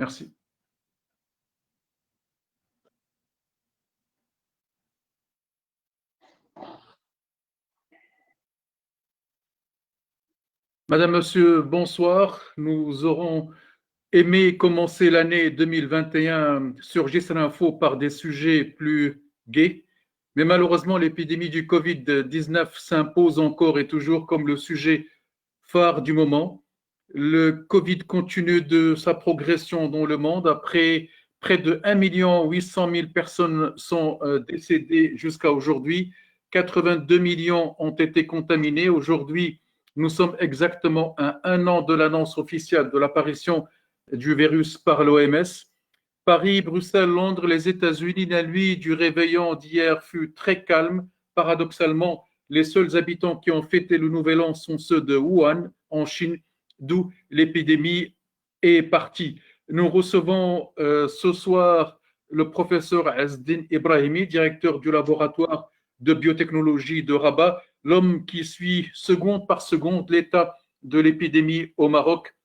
Merci. Madame, Monsieur, bonsoir. Nous aurons aimé commencer l'année 2021 sur GISR Info par des sujets plus gais, mais malheureusement, l'épidémie du Covid-19 s'impose encore et toujours comme le sujet phare du moment. Le Covid continue de sa progression dans le monde. Après, près de 1,8 million personnes sont décédées jusqu'à aujourd'hui. 82 millions ont été contaminées. Aujourd'hui, nous sommes exactement à un an de l'annonce officielle de l'apparition du virus par l'OMS. Paris, Bruxelles, Londres, les États-Unis, la nuit du réveillon d'hier fut très calme. Paradoxalement, les seuls habitants qui ont fêté le nouvel an sont ceux de Wuhan, en Chine, d'où l'épidémie est partie. Nous recevons ce soir le professeur Azdin Ibrahimi, directeur du laboratoire de biotechnologie de Rabat, l'homme qui suit seconde par seconde l'état de l'épidémie au Maroc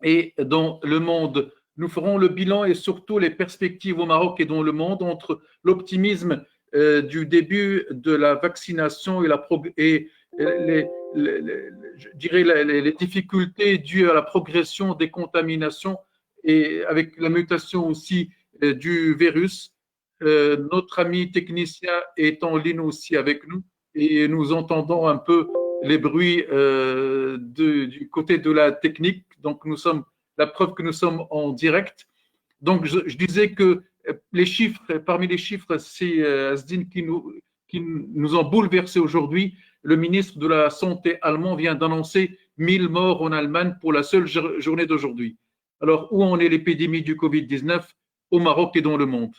et dans le monde. Nous ferons le bilan et surtout les perspectives au Maroc et dans le monde entre l'optimisme du début de la vaccination et je dirais les difficultés dues à la progression des contaminations et avec la mutation aussi du virus. Notre ami technicien est en ligne aussi avec nous et nous entendons un peu les bruits du côté de la technique. Donc, nous sommes la preuve que nous sommes en direct. Donc, je disais que les chiffres, parmi les chiffres, c'est Asdin qui nous ont bouleversés aujourd'hui. Le ministre de la Santé allemand vient d'annoncer 1000 morts en Allemagne pour la seule journée d'aujourd'hui. Alors, où en est l'épidémie du Covid-19 au Maroc et dans le monde?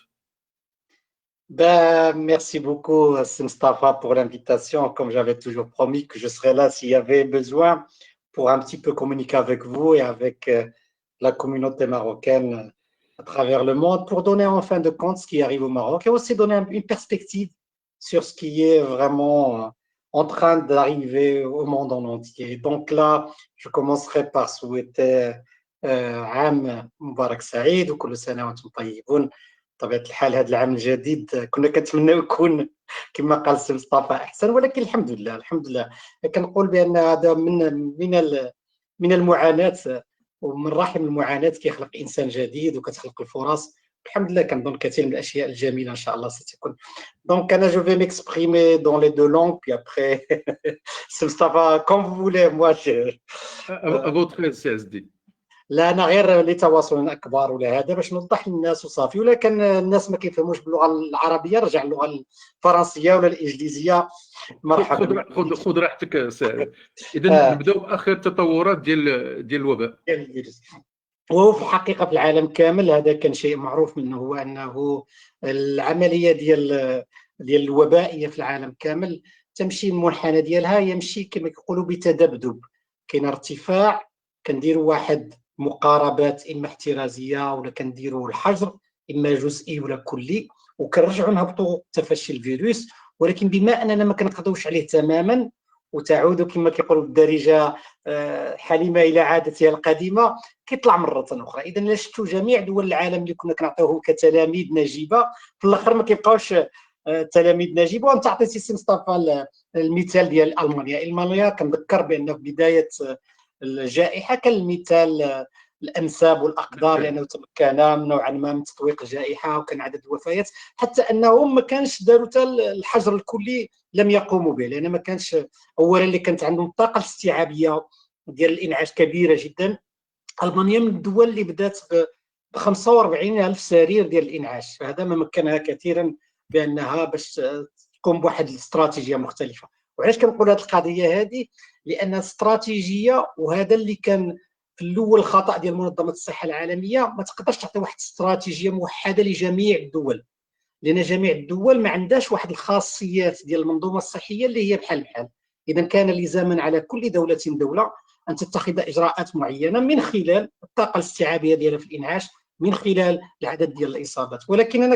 Merci beaucoup, Mustafa, pour l'invitation. Comme j'avais toujours promis que je serais là s'il y avait besoin pour un petit peu communiquer avec vous et avec la communauté marocaine à travers le monde pour donner en fin de compte ce qui arrive au Maroc et aussi donner une perspective sur ce qui est vraiment en train d'arriver au monde en entier. Donc là, je commencerai par souhaiter عام مبارك سعيد وكل سنة وأنتم طيبون. بطبيعة الحال هذا العام الجديد كنا كنتمناو يكون كما قال السي مصطفى احسن، ولكن الحمد لله الحمد لله كنقول بان هذا من المعاناه ومن رحم المعاناه كيخلق انسان جديد وكتخلق الفرص. الحمد لله كنظن كثير من الاشياء الجميله ان شاء الله ستكون. دونك انا جو في m'exprimer dans les deux langues puis après سي مصطفى comme vous voulez. moi à votre aise, CSD. لا انا غير لتواصل اكبر ولا هذا باش نوضح للناس وصافي، ولكن الناس ما كيفهموش باللغه العربيه رجع اللغه الفرنسيه ولا الانجليزيه. مرحبا. خذ راحتك سعد. اذا نبداو باخر التطورات ديال الوباء. وهو في الحقيقه في العالم كامل هذا كان شيء معروف منه، هو انه العمليه ديال الوبائيه في العالم كامل تمشي المنحنى ديالها يمشي كما كيقولوا بتذبذب. كاين ارتفاع كنديروا واحد مقاربات اما احترازيه ولا كنديروا الحجر اما جزئي ولا كلي وكنرجعوا نهبطوا تفشي الفيروس، ولكن بما اننا ما كنقضوش عليه تماما وتعود كما كيقولوا بالدارجه حليمه الى عادتها القديمه كيطلع مره اخرى. اذا الا شفتوا جميع دول العالم اللي كنا كنعطيوهم كتلاميذ نجيبه في الاخر ما كيبقاوش تلاميذ نجيبه. وانت عطيتي سي مصطفى المثال ديال المانيا كنذكر بان في بدايه الجائحه كان المثال الانساب والاقدار لانه تمكن نوعا ما من تطويق الجائحه وكان عدد الوفيات حتى انهم ما كانش داروا حتى الحجر الكلي لم يقوموا به، لان ما كانش اولا اللي كانت عندهم الطاقه الاستيعابيه ديال الانعاش كبيره جدا. المانيا من الدول اللي بدات ب 45,000 سرير ديال الانعاش، فهذا ما مكنها كثيرا بانها باش تقوم بواحد الاستراتيجيه مختلفه. وعلاش كنقول هذه القضيه هذه؟ لان استراتيجيه، وهذا اللي كان في الاول الخطا ديال منظمه الصحه العالميه، ما تقدرش تعطي واحد استراتيجيه موحده لجميع الدول، لان جميع الدول ما عندهاش واحد الخاصيات ديال المنظومه الصحيه اللي هي بحال بحال. اذا كان لزاما على كل دوله ان تتخذ اجراءات معينه من خلال الطاقه الاستيعابيه ديالها في الانعاش، من خلال العدد ديال الاصابات. ولكن انا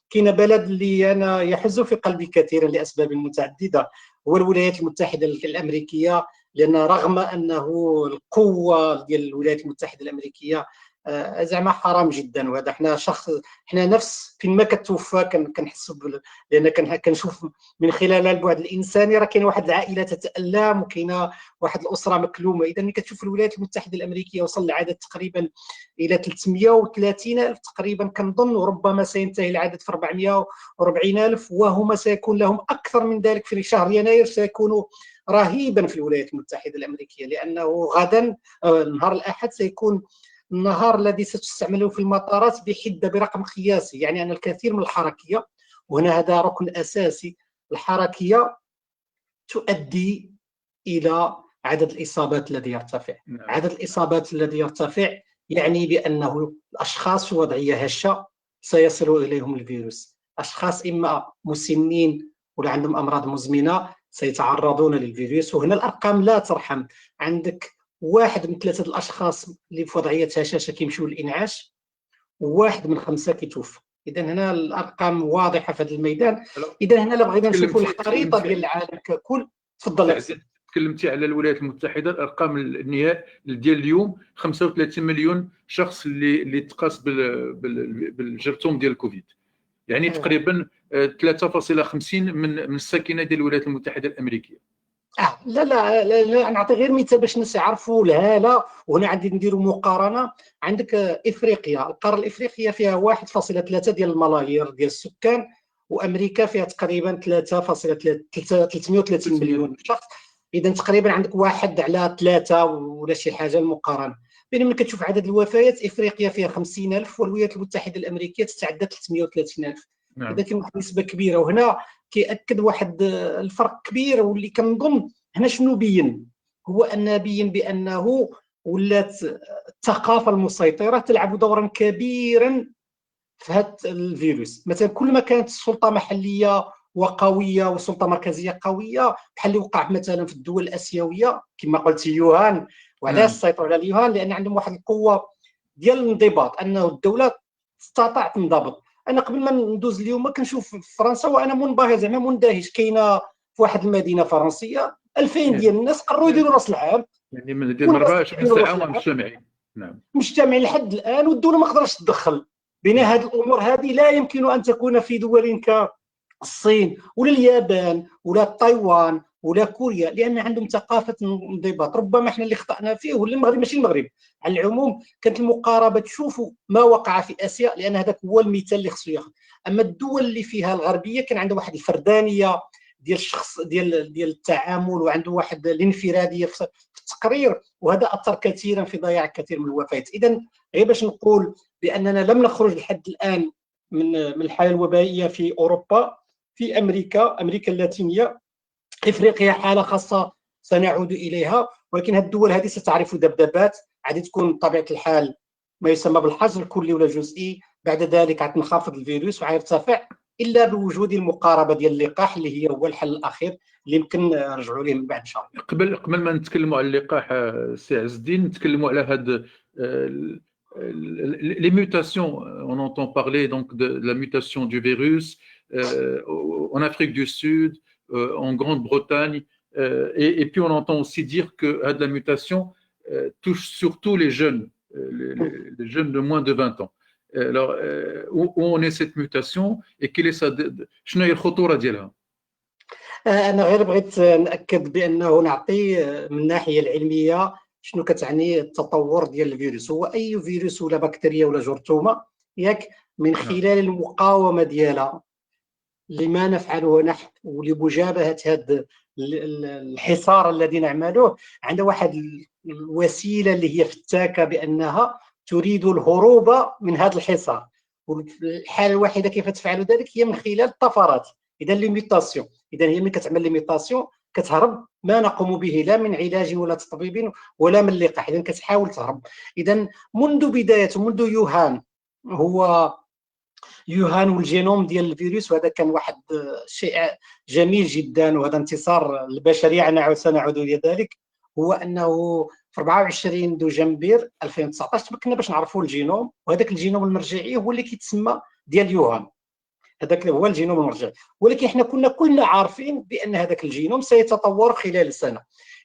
كاين بلد اللي انا يحز في قلبي كثيرا لاسباب متعدده، هو الولايات المتحده الامريكيه، لان رغم انه القوه ديال الولايات المتحده الامريكيه زعما حرام جدا. وهذا حنا نفس فين ما كتوفى كنحسوا لان كنشوف من خلال البعد الانساني راه كاين واحد العائله تتالم وكاينه واحد الاسره مكلومه. اذا ملي كتشوف الولايات المتحده الامريكيه وصل العدد تقريبا الى 330 الف تقريبا كنظن، وربما سينتهي العدد في 440 الف، وهما سيكون لهم اكثر من ذلك في شهر يناير، سيكون رهيبا في الولايات المتحده الامريكيه، لانه غدا نهار الاحد سيكون النهار الذي ستستعمله في المطارات بحده برقم قياسي. يعني ان الكثير من الحركيه، وهنا هذا ركن اساسي، الحركيه تؤدي الى عدد الاصابات الذي يرتفع. عدد الاصابات الذي يرتفع يعني بانه الاشخاص في وضعيه هشه سيصل اليهم الفيروس. اشخاص اما مسنين ولا عندهم امراض مزمنه سيتعرضون للفيروس، وهنا الارقام لا ترحم. عندك 1 من 3 الاشخاص اللي في وضعيه هشاشه كيمشيو للانعاش، و1 من 5 كيتوفى. اذا هنا الارقام واضحه في هذا الميدان. اذا هنا بغينا نشوفوا الخريطه ديال العالم ككل. تفضل. تكلمتي على الولايات المتحده، الارقام النهائيه ديال اليوم 35 مليون شخص اللي تقاس بالجرثوم ديال الكوفيد، يعني تقريبا 3.50 من الساكنه ديال الولايات المتحده الامريكيه. لا لا لا, لا نعطي غير مثال باش الناس يعرفوا الهاله، وهنا عندي نديروا مقارنه. عندك افريقيا، القاره الافريقيه فيها 1.3 ديال الملايير ديال السكان، وامريكا فيها تقريبا 3.330 مليون شخص. اذا تقريبا عندك 1 على 3 ولا شي حاجه المقارنه. بينما كتشوف عدد الوفيات، افريقيا فيها 50,000 والولايات المتحده الامريكيه تتعدى 330,000. اذا كاين واحد النسبه كبيره، وهنا كيأكد واحد الفرق كبير. واللي كنظن هنا شنو بين، هو ان بين بانه ولات الثقافه المسيطره تلعب دورا كبيرا في هذا الفيروس. مثلا كل ما كانت السلطه محليه وقويه وسلطه مركزيه قويه، بحال اللي وقع مثلا في الدول الاسيويه كما قلت يوهان. وعلاش سيطروا على اليوهان؟ لان عندهم واحد القوه ديال الانضباط، انه الدوله استطاعت تنضبط. انا قبل ما ندوز اليوم كنشوف في فرنسا وانا منبهر زعما مندهش. كاينه في واحد المدينه فرنسيه 2000 ديال الناس قرروا يديروا راس العام، يعني من 24 ساعه ومجتمعين. مجتمعين لحد الان، والدوله ما قدرتش تدخل. بين هذه الامور هذه لا يمكن ان تكون في دول كالصين ولا اليابان ولا تايوان ولا كوريا، لان عندهم ثقافه انضباط. ربما احنا اللي خطانا فيه، ولا المغرب ماشي المغرب. على العموم كانت المقاربه تشوفوا ما وقع في اسيا، لان هذاك هو المثال اللي خصو ياخذ. اما الدول اللي فيها الغربيه كان عندها واحد الفردانيه ديال الشخص ديال التعامل، وعنده واحد الانفراديه في التقرير، وهذا اثر كثيرا في ضياع كثير من الوفيات. اذا غير باش نقول باننا لم نخرج لحد الان من الحاله الوبائيه في اوروبا، في امريكا اللاتينيه، افريقيا حاله خاصه سنعود اليها. ولكن هذه الدول هذه ستعرف ذبذبات، غادي تكون بطبيعه الحال ما يسمى بالحجر الكلي ولا الجزئي. بعد ذلك غتنخفض الفيروس وغيرتفع، الا بوجود المقاربه ديال اللقاح اللي هو الحل الاخير اللي يمكن نرجعوا ليه من بعد ان شاء الله. قبل ما نتكلموا على اللقاح سي عز الدين، نتكلموا على هاد les mutations. On entend parler donc de la mutation du virus en Afrique du Sud, en Grande-Bretagne, et puis on entend aussi dire que la mutation touche surtout les jeunes, les jeunes de moins de 20 ans. Alors, où on est cette mutation et quelle est شنو هي الخطورة ديالها؟ أنا غير بغيت نأكد بأنه نعطي من الناحية العلمية شنو كتعني التطور ديال الفيروس. هو أي فيروس ولا بكتيريا ولا جرثومة ياك من خلال المقاومة ديالها لما نفعله نحن ولمجابهة هذا الحصار الذي نعمله، عندها واحد الوسيلة اللي هي فتاكة بأنها تريد الهروب من هذا الحصار. والحالة الوحيدة كيف تفعل ذلك هي من خلال الطفرات. إذا ليميتاسيون، إذا هي ملي كتعمل ليميتاسيون كتهرب ما نقوم به لا من علاج ولا تطبيب ولا من لقاح، إذا كتحاول تهرب. إذا منذ بدايته، منذ يوهان، هو يوهان والجينوم ديال الفيروس، وهذا كان واحد شيء جميل جدا، وهذا انتصار البشرية سنعود إلى ذلك. هو أنه في 24 دجنبر 2019 تمكنا باش نعرفوا الجينوم، وهذاك الجينوم المرجعي هو اللي كيتسمى ديال يوهان. هذاك هو الجينوم المرجعي، ولكن احنا كنا عارفين بان هذاك الجينوم سيتطور خلال سنه.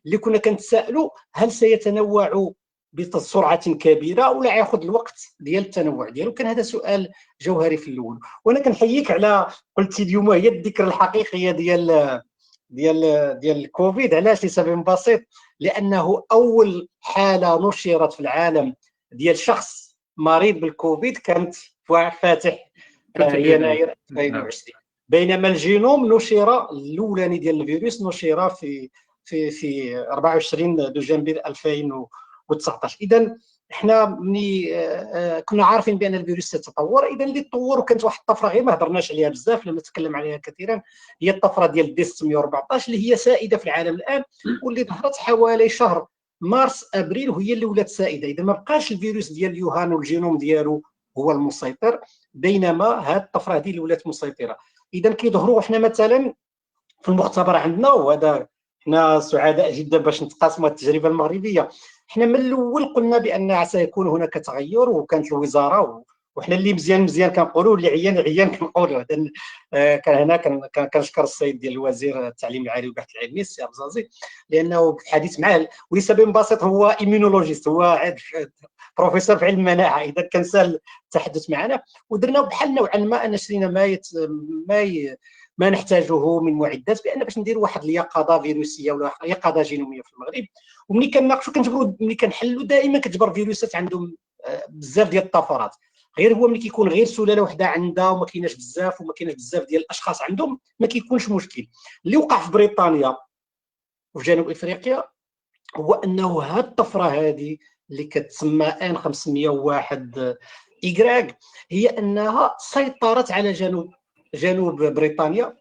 اللي كنا كنتسائلوا هل سيتنوع بسرعه كبيره ولا ياخذ الوقت ديال التنوع ديالو؟ كان هذا سؤال جوهري في الاول. وانا كنحييك على قلتي اليوم هي الذكرى الحقيقيه ديال الكوفيد. علاش؟ لسبب بسيط، لانه اول حاله نشرت في العالم ديال شخص مريض بالكوفيد كانت فاتح يناير 2020، بينما الجينوم نشر الاولاني ديال الفيروس نشر في 24 دجنبر 2019. اذا احنا ملي كنا عارفين بان الفيروس سيتطور، اذا اللي تطور وكانت واحد الطفره غير ما هضرناش عليها بزاف، لما نتكلم عليها كثيرا، هي الطفره ديال دي 614 اللي هي سائده في العالم الان، واللي ظهرت حوالي شهر مارس ابريل وهي اللي ولات سائده. اذا ما بقاش الفيروس ديال يوهان والجينوم ديالو هو المسيطر، بينما هذه الطفره هذه اللي ولات مسيطره. اذا كيظهروا احنا مثلا في المختبر عندنا، وهذا احنا سعداء جدا باش نتقاسموا التجربه المغربيه. احنا من الاول قلنا بان سيكون هناك تغير، وكانت الوزاره وحنا اللي مزيان كنقولوا، اللي عيان كنقولوا. كان هنا كنشكر السيد ديال الوزير التعليم العالي والبحث العلمي السي أبزازي، لانه في الحديث معاه ولسبب بسيط هو ايميونولوجيست، هو بروفيسور في علم المناعه، اذا كان سهل التحدث معنا. ودرنا بحال نوعا ما ان شرينا ما نحتاجه من معدات بان باش نديروا واحد اليقظه فيروسيه ولا يقظه جينوميه في المغرب. وملي كنناقشوا كنجبروا، ملي كنحلوا دائما كتجبر فيروسات عندهم بزاف ديال الطفرات. غير هو ملي كيكون غير سلاله وحده عندها وما كايناش بزاف ديال الاشخاص عندهم، ما كيكونش مشكل. اللي وقع في بريطانيا وفي جنوب افريقيا هو انه هاد الطفره هذه اللي كتسمى ان 501 إيكغيك هي انها سيطرت على جنوب بريطانيا،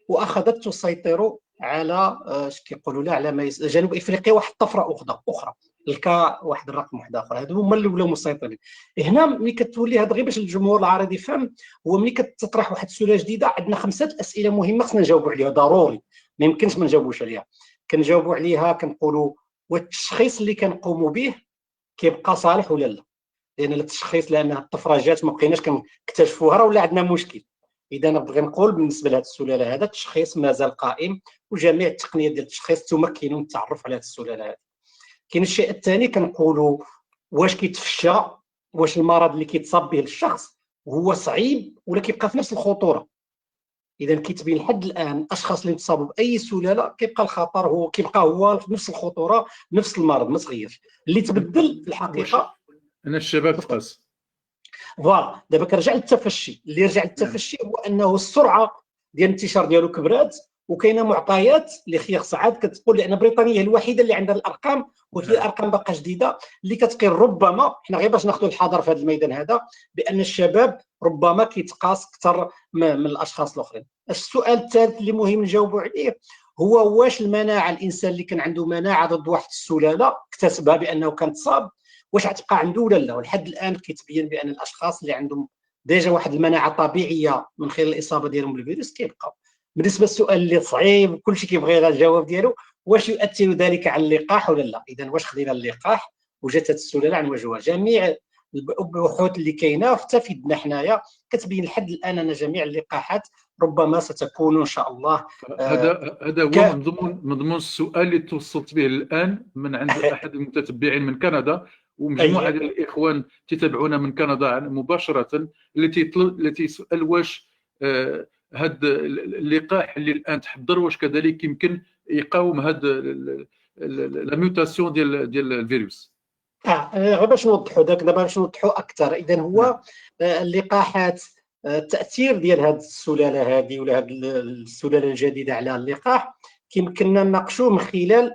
واخذت تسيطر على اش كيقولوا لا على جنوب افريقيا، واحد الطفره اخرى لقى واحد الرقم واحد اخر. هادو هما اللي ولاو مسيطرين. هنا ملي كتولي هذا غير باش الجمهور العربي يفهم، هو ملي كتطرح واحد السؤال جديده عندنا 5 اسئله مهمه خصنا نجاوبوا عليها ضروري، ما يمكنش ما نجاوبوش عليها. كنجاوبوا عليها كنقولوا والتشخيص اللي كنقوموا به كيبقى صالح ولا لا؟ لان التشخيص، لان الطفره جات ما بقيناش كنكتشفوها ولا عندنا مشكل. اذا نبغي نقول بالنسبه لهذه السلاله هذا التشخيص مازال قائم، وجميع التقنيات ديال التشخيص تمكن من التعرف على هذه السلاله هذه. كاين الشيء الثاني كنقولوا واش كيتفشى، واش المرض اللي كيتصاب به الشخص هو صعيب ولا كيبقى في نفس الخطوره. اذا كيتبين لحد الان الاشخاص اللي تصابوا باي سلاله كيبقى الخطر هو في نفس الخطوره، نفس المرض ما تغيرش. اللي تبدل في الحقيقه انا الشباب فاس. فوالا دابا كنرجع للتفشي. اللي رجع للتفشي هو انه السرعه ديال الانتشار ديالو كبرات، وكاينه معطيات اللي خصها عاد كتقول، لان بريطانيا هي الوحيده اللي عندها الارقام، وهي الارقام باقا جديده اللي كتقيل ربما حنا غير باش ناخذوا الحذر في هذا الميدان هذا، بان الشباب ربما كيتقاس اكثر من الاشخاص الاخرين. السؤال الثالث اللي مهم نجاوبوا عليه هو واش المناعه، الانسان اللي كان عنده مناعه ضد واحد السلاله اكتسبها بانه كان تصاب، واش غتبقى عنده ولا لا؟ ولحد الان كيتبين بان الاشخاص اللي عندهم ديجا واحد المناعه طبيعيه من خلال الاصابه ديالهم بالفيروس كيبقاو. بالنسبه للسؤال اللي صعيب كلشي كيبغي غير الجواب ديالو، واش يؤثر ذلك على اللقاح ولا لا؟ اذا واش خدينا اللقاح وجات هذه السلاله عن وجهها؟ جميع البحوث اللي كاينه حتى في يدنا حنايا كتبين لحد الان ان جميع اللقاحات ربما ستكون ان شاء الله. هذا هو مضمون السؤال اللي توصلت به الان من عند احد المتتبعين من كندا، ومجموعه ديال الاخوان تتابعونا من كندا مباشره، التي يسال واش هذا اللقاح اللي الان تحضر واش كذلك يمكن يقاوم هذا لا ميوتاسيون ديال الفيروس. غير باش نوضحوا دابا باش نوضحوا اكثر. اذا هو اللقاحات، التاثير ديال هذه السلاله هذه ولا هذه السلاله الجديده على اللقاح كيمكننا نناقشوه من خلال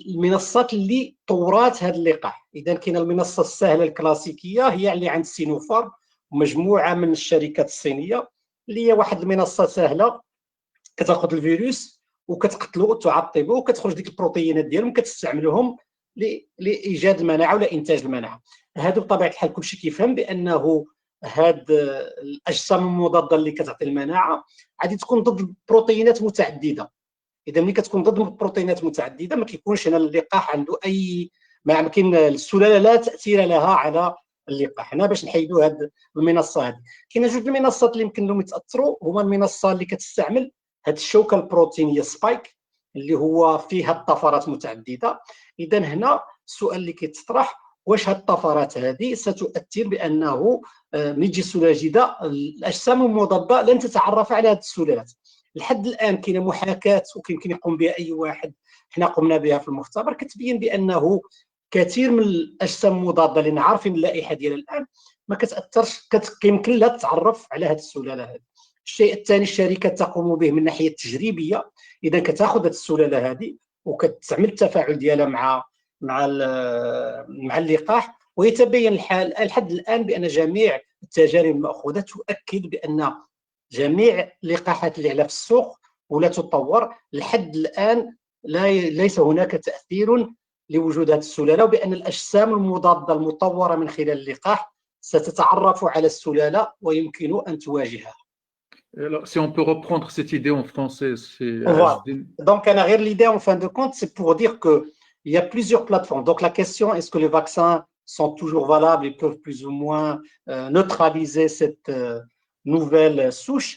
المنصات اللي طورات هذا اللقاح. اذا كاينه المنصه السهله الكلاسيكيه هي اللي عند سينوفارم ومجموعه من الشركات الصينيه، اللي هي واحد المنصه سهله كتاخذ الفيروس وكتقتلو وتعطبه وكتخرج ديك البروتينات ديالهم كتستعملهم لايجاد المناعه ولا انتاج المناعه. هادو بطبيعه الحال كلشي كيفهم بانه هاد الاجسام المضاده اللي كتعطي المناعه غادي تكون ضد بروتينات متعدده. اذا ملي كتكون ضد بروتينات متعدده ما كيكونش هنا اللقاح عنده اي، ما يمكن السلاله لا تاثير لها على اللقاح. هنا باش نحيدوا هاد المنصه هذه كاينه جوج المنصات اللي يمكن لهم يتاثروا. هما المنصه اللي كتستعمل هاد الشوكه البروتينيه سبايك اللي هو فيها الطفرات متعدده. اذا هنا السؤال اللي كيتطرح واش هاد الطفرات هذه ستؤثر بانه ملي تجي السلاله الجديده الاجسام المضاده لن تتعرف على هذه السلالات. لحد الان كاينه محاكاه ويمكن يقوم بها اي واحد، حنا قمنا بها في المختبر، كتبين بانه كثير من الاجسام المضاده اللي عارفين اللائحه ديالها الان ما كتاثرش، يمكن لها تتعرف على هذه السلاله هذه. الشيء الثاني الشركه تقوم به من ناحيه تجريبيه، اذا كتاخذ هذه السلاله هذه وكتعمل التفاعل ديالها مع اللقاح، ويتبين الحال لحد الان بان جميع التجارب الماخوذه تؤكد بان جميع اللقاحات اللي على في السوق ولا تطور لحد الان ليس هناك تاثير لوجود هذه السلاله، وبان الاجسام المضاده المطوره من خلال اللقاح ستتعرف على السلاله ويمكن ان تواجهها. Alors, si on peut reprendre cette idée en français, c'est voilà. Donc l'idée en fin de compte, c'est pour dire que il y a plusieurs plateformes. Donc la question, est-ce que les vaccins sont toujours valables, ils peuvent plus ou moins neutraliser cette nouvelle souche?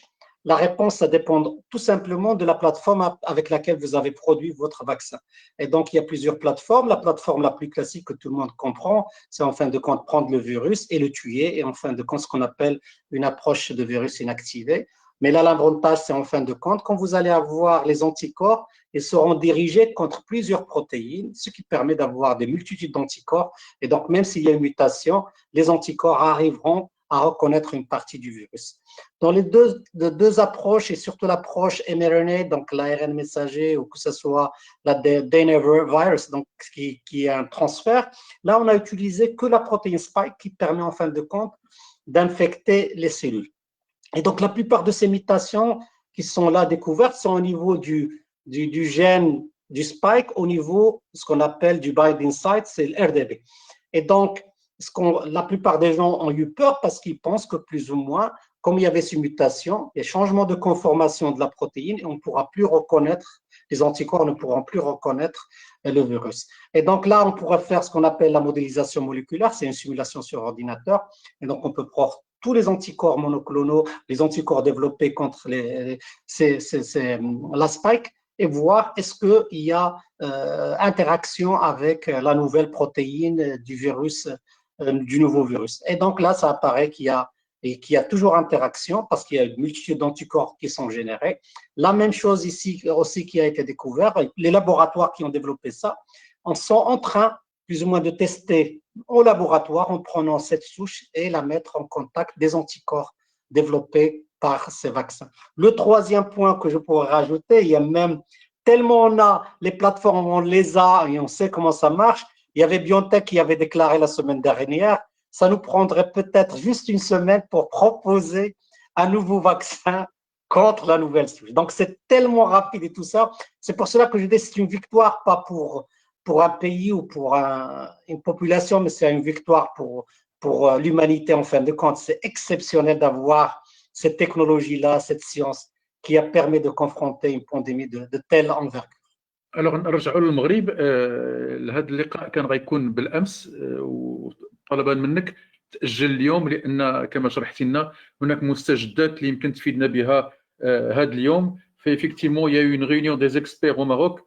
La réponse, ça dépend tout simplement de la plateforme avec laquelle vous avez produit votre vaccin. Et donc, il y a plusieurs plateformes. La plateforme la plus classique que tout le monde comprend, c'est en fin de compte prendre le virus et le tuer, et en fin de compte ce qu'on appelle une approche de virus inactivé. Mais là, l'avantage, c'est en fin de compte, quand vous allez avoir les anticorps, ils seront dirigés contre plusieurs protéines, ce qui permet d'avoir des multitudes d'anticorps. Et donc, même s'il y a une mutation, les anticorps arriveront à reconnaître une partie du virus. Dans les deux approches, et surtout l'approche mRNA, donc l'ARN messager, ou que ce soit la DNA virus, donc qui est un transfert, là, on a utilisé que la protéine spike qui permet en fin de compte d'infecter les cellules. Et donc, la plupart de ces mutations qui sont là découvertes sont au niveau du gène du spike, au niveau de ce qu'on appelle du binding site, c'est le RDB. Et donc, la plupart des gens ont eu peur parce qu'ils pensent que plus ou moins, comme il y avait ces mutations, il y a changement de conformation de la protéine et on ne pourra plus reconnaître, les anticorps ne pourront plus reconnaître le virus. Et donc là, on pourra faire ce qu'on appelle la modélisation moléculaire, c'est une simulation sur ordinateur. Et donc, on peut prendre tous les anticorps monoclonaux, les anticorps développés contre la spike, et voir est-ce qu'il y a interaction avec la nouvelle protéine du virus, du nouveau virus. Et donc là, ça apparaît qu'il y a toujours interaction parce qu'il y a une multitude d'anticorps qui sont générés. La même chose ici aussi qui a été découvert. Les laboratoires qui ont développé ça sont en train plus ou moins de tester au laboratoire en prenant cette souche et la mettre en contact des anticorps développés par ces vaccins. Le troisième point que je pourrais rajouter, il y a même tellement on a les plateformes, on les a et on sait comment ça marche. Il y avait BioNTech qui avait déclaré la semaine dernière, ça nous prendrait peut-être juste une semaine pour proposer un nouveau vaccin contre la nouvelle souche. Donc c'est tellement rapide et tout ça. C'est pour cela que je dis que c'est une victoire, pas pour un pays ou pour une population, mais c'est une victoire pour l'humanité en fin de compte. C'est exceptionnel d'avoir cette technologie-là, cette science qui a permis de confronter une pandémie de telle envergure. Alors نرجعوا للمغرب. هذا اللقاء كان غيكون بالامس وطلبا منك تاجل اليوم لان كما شرحتي لنا هناك مستجدات اللي يمكن تفيدنا بها هذا اليوم. Effectivement, il y a eu une réunion des experts au Maroc.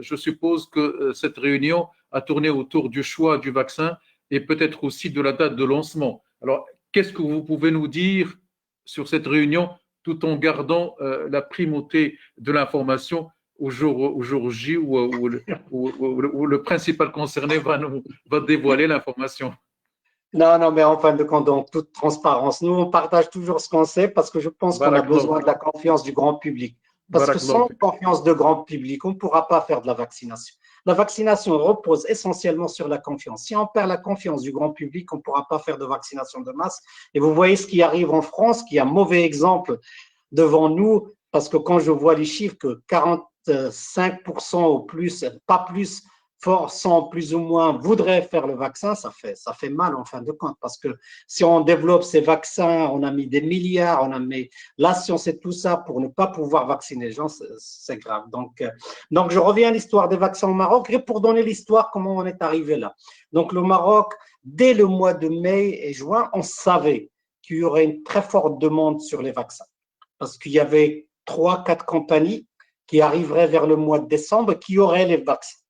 Je suppose que cette réunion a tourné autour du choix du vaccin et peut-être aussi de la date de lancement. Alors, qu'est-ce que vous pouvez nous dire sur cette réunion tout en gardant la primauté de l'information au jour J où le principal concerné va dévoiler l'information? Non, mais en fin de compte, dans toute transparence, nous, on partage toujours ce qu'on sait parce que je pense qu'on a besoin de la confiance du grand public. Parce que sans confiance de grand public, on ne pourra pas faire de la vaccination. La vaccination repose essentiellement sur la confiance. Si on perd la confiance du grand public, on ne pourra pas faire de vaccination de masse. Et vous voyez ce qui arrive en France, qui est un mauvais exemple devant nous, parce que quand je vois les chiffres que 45% ou plus, pas plus, sont plus ou moins voudraient faire le vaccin, ça fait mal en fin de compte, parce que si on développe ces vaccins, on a mis des milliards, on a mis la science et tout ça pour ne pas pouvoir vacciner les gens, c'est grave. Donc je reviens à l'histoire des vaccins au Maroc et pour donner l'histoire comment on est arrivé là. Donc le Maroc, dès le mois de mai et juin, on savait qu'il y aurait une très forte demande sur les vaccins, parce qu'il y avait 3-4 compagnies qui arriveraient vers le mois de décembre qui auraient les vaccins.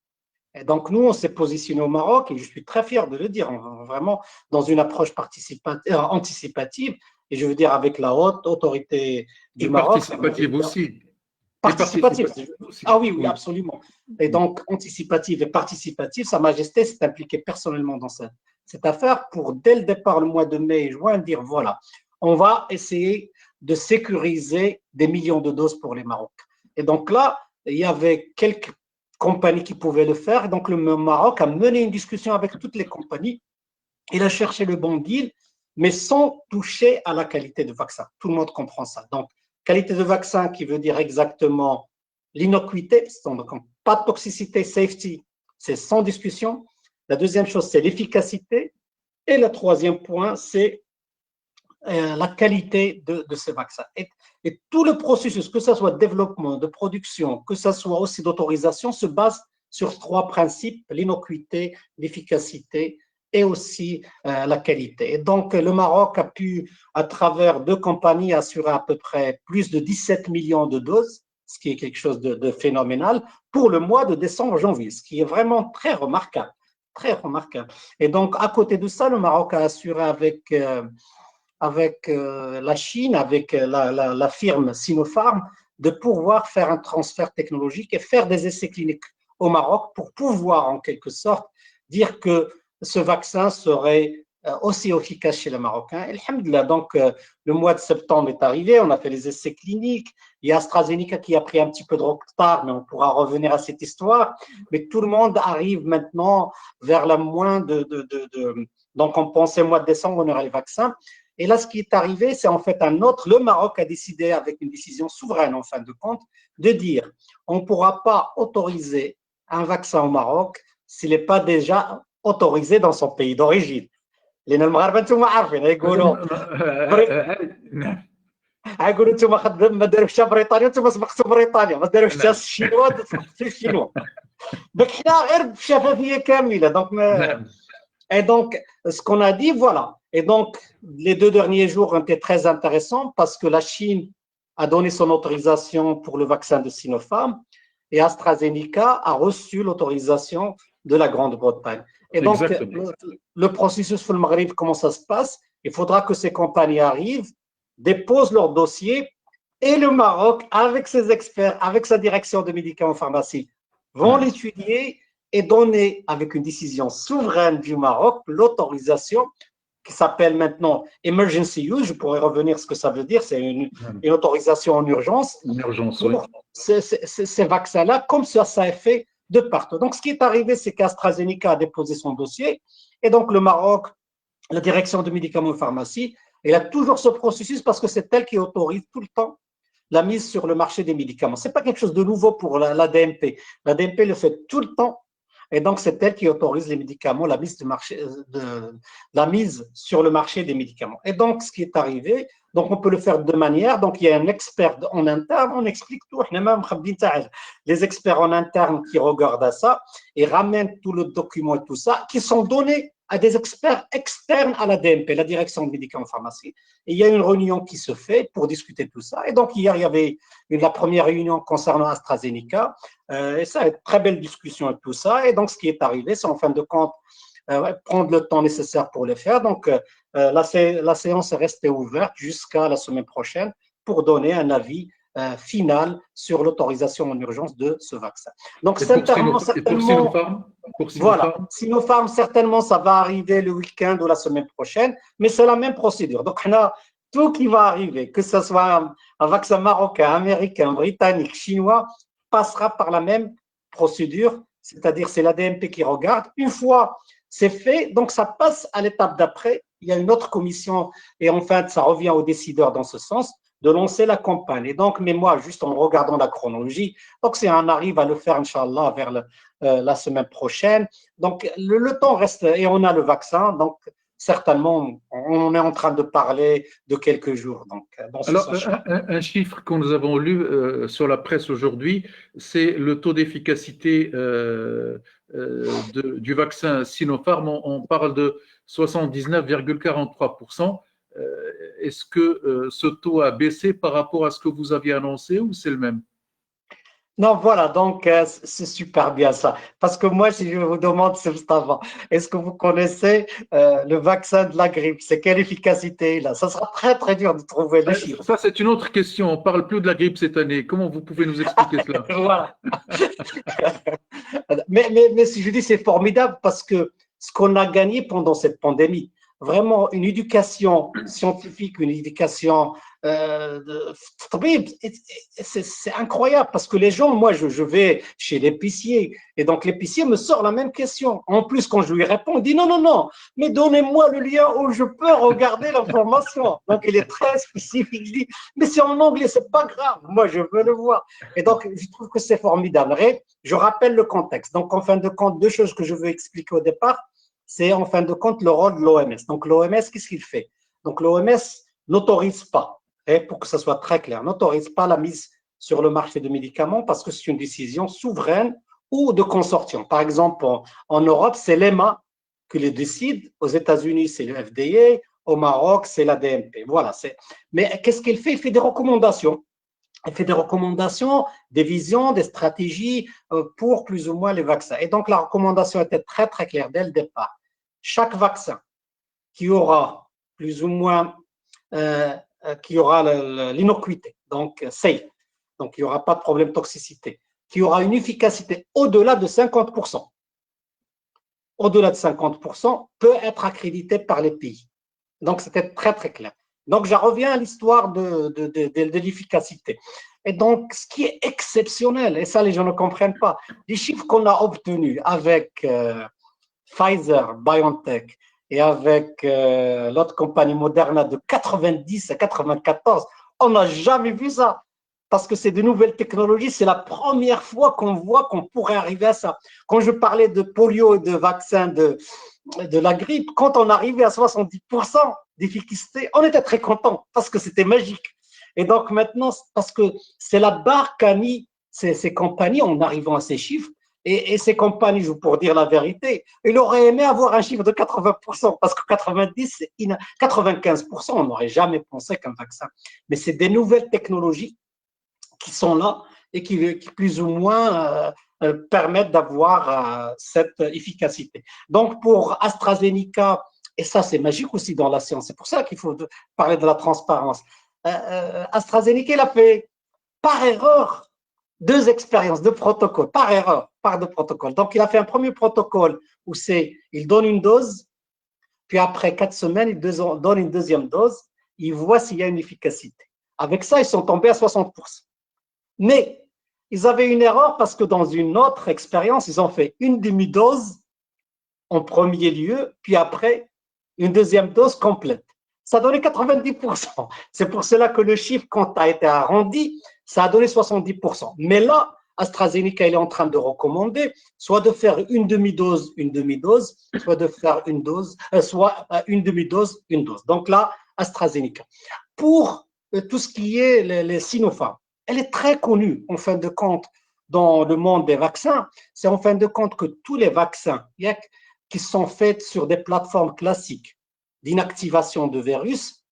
Et donc, nous, on s'est positionné au Maroc, et je suis très fier de le dire, vraiment dans une approche anticipative, et je veux dire avec la haute autorité du Et Maroc. participative aussi. Participative. Aussi. Ah oui, oui, Oui. absolument. Et donc, anticipative et participative, Sa Majesté s'est impliquée personnellement dans cette affaire pour, dès le départ, le mois de mai et juin, dire voilà, on va essayer de sécuriser des millions de doses pour les Marocains. Et donc là, il y avait quelques compagnies qui pouvaient le faire. Et donc, le Maroc a mené une discussion avec toutes les compagnies. Il a cherché le bon deal, mais sans toucher à la qualité de vaccin. Tout le monde comprend ça. Donc, qualité de vaccin qui veut dire exactement l'innocuité, donc pas de toxicité, safety, c'est sans discussion. La deuxième chose, c'est l'efficacité. Et le troisième point, c'est la qualité de ces vaccins. Et tout le processus, que ce soit de développement, de production, que ce soit aussi d'autorisation, se base sur trois principes, l'innocuité, l'efficacité et aussi la qualité. Et donc, le Maroc a pu, à travers deux compagnies, assurer à peu près plus de 17 millions de doses, ce qui est quelque chose de phénoménal, pour le mois de décembre-janvier, ce qui est vraiment très remarquable. Très remarquable. Et donc, à côté de ça, le Maroc a assuré avec la Chine, avec la firme Sinopharm, de pouvoir faire un transfert technologique et faire des essais cliniques au Maroc pour pouvoir, en quelque sorte, dire que ce vaccin serait aussi efficace chez les Marocains. Et alhamdoulilah, donc le mois de septembre est arrivé, on a fait les essais cliniques, il y a AstraZeneca qui a pris un petit peu de retard, mais on pourra revenir à cette histoire. Mais tout le monde arrive maintenant vers la moins donc on pensait au mois de décembre, on aurait les vaccins. Et là, ce qui est arrivé, c'est en fait un autre. Le Maroc a décidé, avec une décision souveraine en fin de compte, de dire on ne pourra pas autoriser un vaccin au Maroc s'il n'est pas déjà autorisé dans son pays d'origine. لان المغاربه انتم عارفين يقولوا يقولوا انتم ما داروش بريطانيا انتم سبقتوا بريطانيا ما داروش الشينوا سبقتوا الشينوا دونك حنا غير بشفافيه كامله دونك. Et donc, ce qu'on a dit, voilà. Et donc, les 2 derniers jours ont été très intéressants parce que la Chine a donné son autorisation pour le vaccin de Sinopharm et AstraZeneca a reçu l'autorisation de la Grande-Bretagne. Et donc, le processus pour le Maghreb, comment ça se passe? Il faudra que ces compagnies arrivent, déposent leur dossier et le Maroc, avec ses experts, avec sa direction de médicaments en pharmacie, vont l'étudier et donner, avec une décision souveraine du Maroc, l'autorisation qui s'appelle maintenant Emergency Use. Je pourrais revenir à ce que ça veut dire. C'est une autorisation en urgence pour ces vaccins-là, comme ça est fait de partout. Donc, ce qui est arrivé, c'est qu'AstraZeneca a déposé son dossier et donc le Maroc, la direction de médicaments et pharmacie, elle a toujours ce processus parce que c'est elle qui autorise tout le temps la mise sur le marché des médicaments. Ce n'est pas quelque chose de nouveau pour la DMP. La DMP le fait tout le temps. Et donc, c'est elle qui autorise les médicaments, la mise sur le marché des médicaments. Et donc, ce qui est arrivé, donc on peut le faire de deux manières. Donc, il y a un expert en interne, on explique tout. Les experts en interne qui regardent à ça et ramènent tout le document et tout ça, qui sont donnés à des experts externes à la DMP, la direction de médicaments en pharmacie. Et il y a une réunion qui se fait pour discuter tout ça. Et donc, hier, il y avait la première réunion concernant AstraZeneca. Et ça, une très belle discussion et tout ça. Et donc, ce qui est arrivé, c'est en fin de compte prendre le temps nécessaire pour le faire. Donc, la séance est restée ouverte jusqu'à la semaine prochaine pour donner un avis final sur l'autorisation en urgence de ce vaccin. Donc, certainement, voilà, Sinopharm, certainement, ça va arriver le week-end ou la semaine prochaine, mais c'est la même procédure. Donc, on a tout qui va arriver, que ce soit un vaccin marocain, américain, britannique, chinois, passera par la même procédure, c'est-à-dire c'est la DMP qui regarde. Une fois c'est fait, donc ça passe à l'étape d'après. Il y a une autre commission et en fait, ça revient aux décideurs dans ce sens de lancer la campagne. Et donc, mais moi, juste en regardant la chronologie, donc si on arrive à le faire, Inch'Allah, vers la semaine prochaine, donc le temps reste et on a le vaccin, donc certainement, on est en train de parler de quelques jours. Donc, alors, un chiffre que nous avons lu sur la presse aujourd'hui, c'est le taux d'efficacité du vaccin Sinopharm. On parle de 79,43%. Est-ce que ce taux a baissé par rapport à ce que vous aviez annoncé ou c'est le même? Non, voilà, donc c'est super bien ça. Parce que moi, si je vous demande, c'est juste avant, est-ce que vous connaissez le vaccin de la grippe? C'est quelle efficacité là? Ça sera très très dur de trouver le chiffre. Ça, c'est une autre question. On parle plus de la grippe cette année. Comment vous pouvez nous expliquer cela? Voilà. Mais si je dis c'est formidable parce que ce qu'on a gagné pendant cette pandémie, vraiment une éducation scientifique, une éducation c'est incroyable parce que les gens, moi je vais chez l'épicier et donc l'épicier me sort la même question. En plus, quand je lui réponds, il dit non, non, non, mais donnez-moi le lien où je peux regarder l'information. Donc il est très spécifique. Je dis, mais c'est en anglais, c'est pas grave, moi je veux le voir. Et donc je trouve que c'est formidable. Je rappelle le contexte. Donc en fin de compte, deux choses que je veux expliquer au départ, c'est en fin de compte le rôle de l'OMS. Donc l'OMS, qu'est-ce qu'il fait? Donc l'OMS n'autorise pas, et pour que ce soit très clair, n'autorise pas la mise sur le marché de médicaments parce que c'est une décision souveraine ou de consortium. Par exemple, en Europe, c'est l'EMA qui le décide. Aux États-Unis, c'est le FDA. Au Maroc, c'est la DMP. Voilà. Mais qu'est-ce qu'il fait? Il fait des recommandations. Il fait des recommandations, des visions, des stratégies pour plus ou moins les vaccins. Et donc, la recommandation était très, très claire dès le départ. Chaque vaccin qui aura plus ou moins qui aura l'innocuité, donc safe, donc il n'y aura pas de problème de toxicité, qui aura une efficacité au-delà de 50%, au-delà de 50%, peut être accrédité par les pays. Donc c'était très très clair. Donc je reviens à l'histoire de l'efficacité. Et donc ce qui est exceptionnel, et ça les gens ne comprennent pas, les chiffres qu'on a obtenus avec Pfizer, BioNTech, et avec l'autre compagnie Moderna de 90 à 94, on n'a jamais vu ça. Parce que c'est de nouvelles technologies, c'est la première fois qu'on voit qu'on pourrait arriver à ça. Quand je parlais de polio et de vaccin de la grippe, quand on arrivait à 70% d'efficacité, on était très content parce que c'était magique. Et donc maintenant, parce que c'est la barre qu'a mis ces compagnies en arrivant à ces chiffres, et ces compagnies, pour dire la vérité, il aurait aimé avoir un chiffre de 80%, parce que 95%, on n'aurait jamais pensé qu'un vaccin. Mais c'est des nouvelles technologies qui sont là et qui plus ou moins permettent d'avoir cette efficacité. Donc pour AstraZeneca, et ça c'est magique aussi dans la science, c'est pour ça qu'il faut parler de la transparence. AstraZeneca, il a fait par erreur deux expériences, deux protocoles, par erreur, par deux protocoles. Donc, il a fait un premier protocole où il donne une dose, puis après 4 semaines, il donne une deuxième dose, il voit s'il y a une efficacité. Avec ça, ils sont tombés à 60%. Mais ils avaient une erreur parce que dans une autre expérience, ils ont fait une demi-dose en premier lieu, puis après, une deuxième dose complète. Ça a donné 90%. C'est pour cela que le chiffre, quand a été arrondi, ça a donné 70%. Mais là, AstraZeneca, il est en train de recommander soit de faire une demi-dose, soit de faire une dose, soit une demi-dose, une dose. Donc là, AstraZeneca. Pour tout ce qui est les Sinopharm, elle est très connue, en fin de compte, dans le monde des vaccins. C'est en fin de compte que tous les vaccins qui sont faits sur des plateformes classiques d'inactivation de virus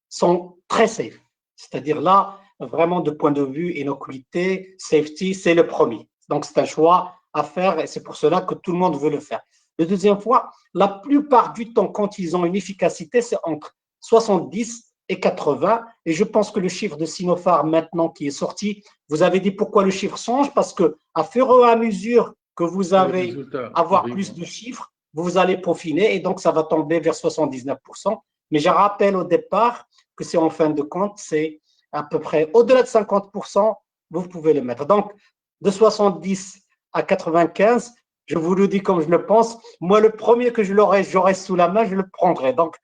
sont très safe. C'est-à-dire là, vraiment de point de vue inocuité, safety, c'est le premier. Donc c'est un choix à faire et c'est pour cela que tout le monde veut le faire. La deuxième fois, la plupart du temps, quand ils ont une efficacité, c'est entre 70 et 80. Et je pense que le chiffre de Sinopharm maintenant qui est sorti, vous avez dit pourquoi le chiffre change, parce que à fur et à mesure que vous allez avoir plus de chiffres, vous allez peaufiner et donc ça va tomber vers 79%. Mais je rappelle au départ que c'est en fin de compte, c'est à peu près au-delà de 50%, vous pouvez le mettre. Donc, de 70 à 95, je vous le dis comme je le pense, moi le premier que j'aurais sous la main, je le prendrai. Donc,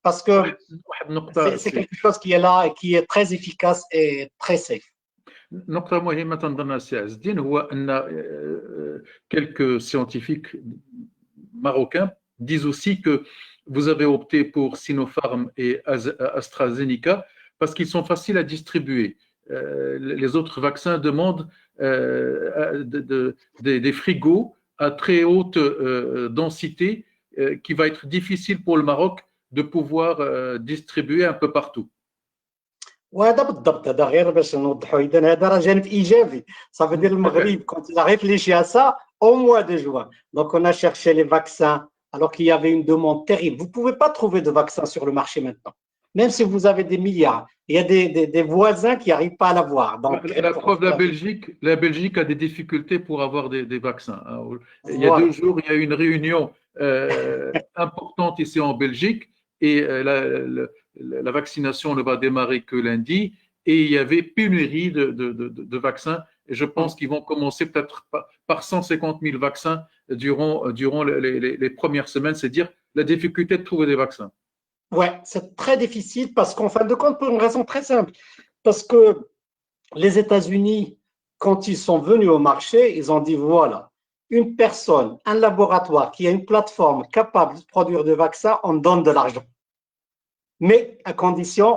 parce que c'est quelque chose qui est là et qui est très efficace et très safe. نقطة مهمة تنظن السي عز الدين هو أن quelques scientifiques marocains disent aussi que vous avez opté pour Sinopharm et AstraZeneca parce qu'ils sont faciles à distribuer. Les autres vaccins demandent des frigos à très haute densité qui va être difficile pour le Maroc de pouvoir distribuer un peu partout. وهذا بالضبط، هذا غير باش نوضحوا، اذا هذا راه جانب ايجابي. صافي دير المغرب كنت réfléchi à ça au mois de juin. Donc on a cherché les vaccins alors qu'il y avait une demande terrible. Vous ne pouvez pas trouver de vaccins sur le marché maintenant. Même si vous avez des milliards, il y a des voisins qui n'arrivent pas à l'avoir. Donc, La preuve, la Belgique a des difficultés pour avoir des vaccins. Alors, il y a voilà. 2 jours, il y a eu une réunion importante ici en Belgique et la vaccination ne va démarrer que lundi et il y avait pénurie de vaccins et je pense qu'ils vont commencer peut-être par 150 000 vaccins durant les premières semaines, c'est dire la difficulté de trouver des vaccins. Ouais, c'est très difficile parce qu'en fin de compte, pour une raison très simple, parce que les États-Unis, quand ils sont venus au marché, ils ont dit voilà, une personne, un laboratoire qui a une plateforme capable de produire des vaccins, on donne de l'argent. Mais à condition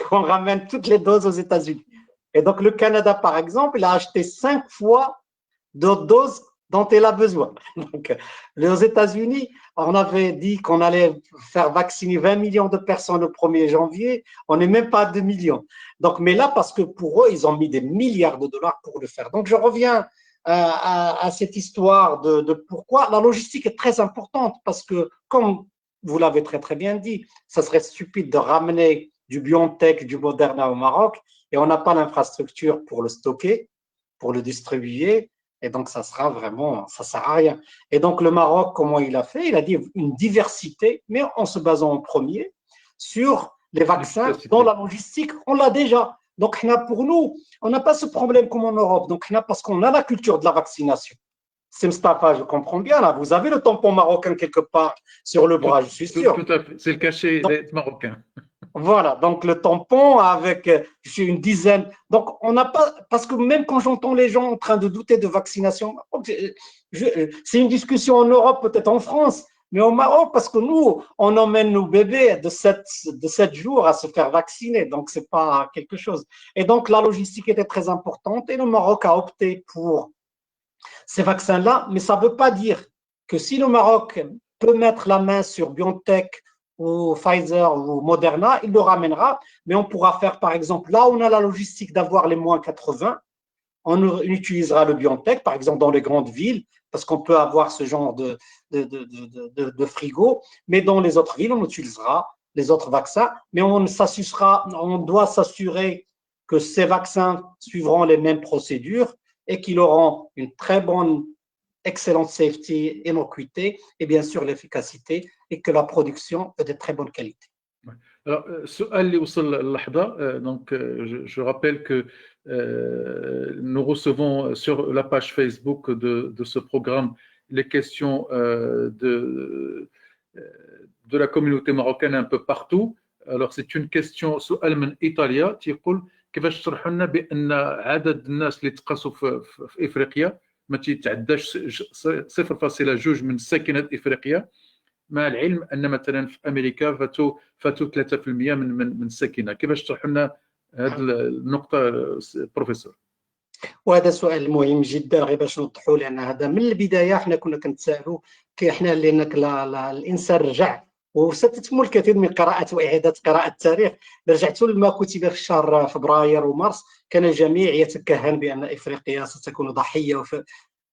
qu'on ramène toutes les doses aux États-Unis. Et donc le Canada, par exemple, il a acheté 5 fois d'autres doses dont il a besoin. Donc, aux États-Unis, on avait dit qu'on allait faire vacciner 20 millions de personnes le 1er janvier. On n'est même pas à 2 millions. Donc, mais là, parce que pour eux, ils ont mis des milliards de dollars pour le faire. Donc, je reviens à cette histoire de pourquoi la logistique est très importante parce que, comme vous l'avez très très bien dit, ça serait stupide de ramener du BioNTech, du Moderna au Maroc et on n'a pas l'infrastructure pour le stocker, pour le distribuer. Et donc, ça sera vraiment, ça sert à rien. Et donc, le Maroc, comment il a fait? Il a dit une diversité, mais en se basant en premier sur les vaccins dont la logistique, on l'a déjà. Donc, pour nous, on n'a pas ce problème comme en Europe. Donc, parce qu'on a la culture de la vaccination. C'est Mustafa, je comprends bien. Là, vous avez le tampon marocain quelque part sur le bras, je suis sûr. Tout à fait. C'est le cachet marocain. Voilà, donc le tampon avec une dizaine. Donc, on n'a pas. Parce que même quand j'entends les gens en train de douter de vaccination, c'est une discussion en Europe, peut-être en France, mais au Maroc, parce que nous, on emmène nos bébés de 7 jours à se faire vacciner. Donc, ce n'est pas quelque chose. Et donc, la logistique était très importante et le Maroc a opté pour ces vaccins-là, mais ça ne veut pas dire que si le Maroc peut mettre la main sur BioNTech ou Pfizer ou Moderna, il le ramènera, mais on pourra faire par exemple, là où on a la logistique d'avoir les moins 80, on utilisera le BioNTech, par exemple dans les grandes villes, parce qu'on peut avoir ce genre de frigo, mais dans les autres villes, on utilisera les autres vaccins, mais on doit s'assurer que ces vaccins suivront les mêmes procédures et qu'ils auront une très bonne, excellente safety, innocuité et bien sûr l'efficacité et que la production est de très bonne qualité. Alors, السؤال اللي وصل اللحظة, donc je rappelle que nous recevons sur la page Facebook de ce programme les questions de la communauté marocaine un peu partout. Alors, c'est une question سؤال من إيطاليا تيقول كيفاش تشرحوا لنا بأن عدد الناس اللي تقاسوا في إفريقيا ما تيتعداش 0.2 من ساكنة إفريقيا مع العلم ان مثلا في امريكا فاتوا 3% من الساكنه. كيفاش تشرح لنا هذه النقطه بروفيسور؟ وهذا سؤال مهم جدا غير باش نوضحوا، لان هذا من البدايه احنا كنا كنتسائلوا احنا لانك الانسان رجع وستتم الكثير من قراءة وإعادة قراءة التاريخ. رجعت لما كتب في شهر فبراير ومارس كان الجميع يتكهن بأن إفريقيا ستكون ضحية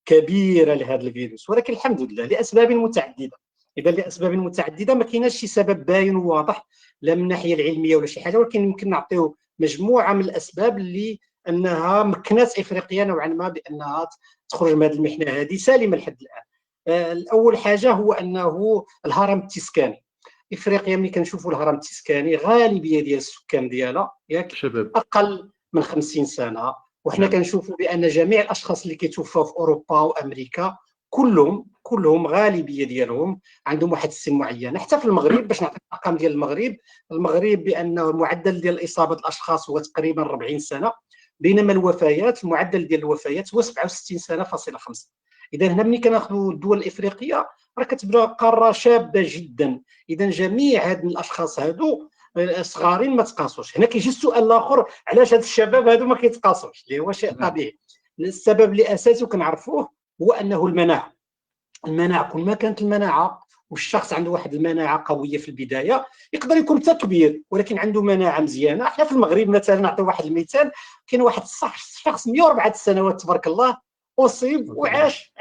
كبيرة لهذا الفيروس، ولكن الحمد لله لأسباب متعددة. إذا لأسباب متعددة ما كايناش شي سبب باين وواضح لا من الناحية العلمية ولا شي حاجة، ولكن يمكن نعطيو مجموعة من الأسباب اللي أنها مكنات إفريقيا نوعا ما بأنها تخرج من هذه المحنة هذه سالمة لحد الآن. الأول حاجة هو أنه الهرم التسكاني. إفريقيا ملي كنشوفوا الهرم التسكاني غالبية ديال السكان ديالها ياك أقل من 50 سنة، وحنا كنشوفوا بأن جميع الأشخاص اللي كيتوفاو في أوروبا وأمريكا كلهم غالبيه ديالهم عندهم واحد السن معين. حتى في المغرب باش نعطيك الارقام ديال المغرب بان المعدل ديال اصابه الاشخاص هو تقريبا 40 سنه، بينما الوفيات المعدل ديال الوفيات هو 67 سنه فاصله 5. اذا هنا ملي كناخذوا الدول الافريقيه راه كتبدا قاره شابه جدا. اذا جميع هاد الاشخاص هادو صغارين ما تقاسوش. هنا كيجي السؤال الاخر، علاش هاد الشباب هادو ما كيتقاسوش، اللي هو شيء طبيعي. السبب اللي اساسي كنعرفوه هو انه المناعه كل ما كانت المناعه والشخص عنده واحد المناعه قويه في البدايه، يقدر يكون حتى كبير ولكن عنده مناعه مزيانه. احنا في المغرب مثلا نعطي واحد المثال، كاين واحد شخص 104 سنوات تبارك الله اصيب وعاش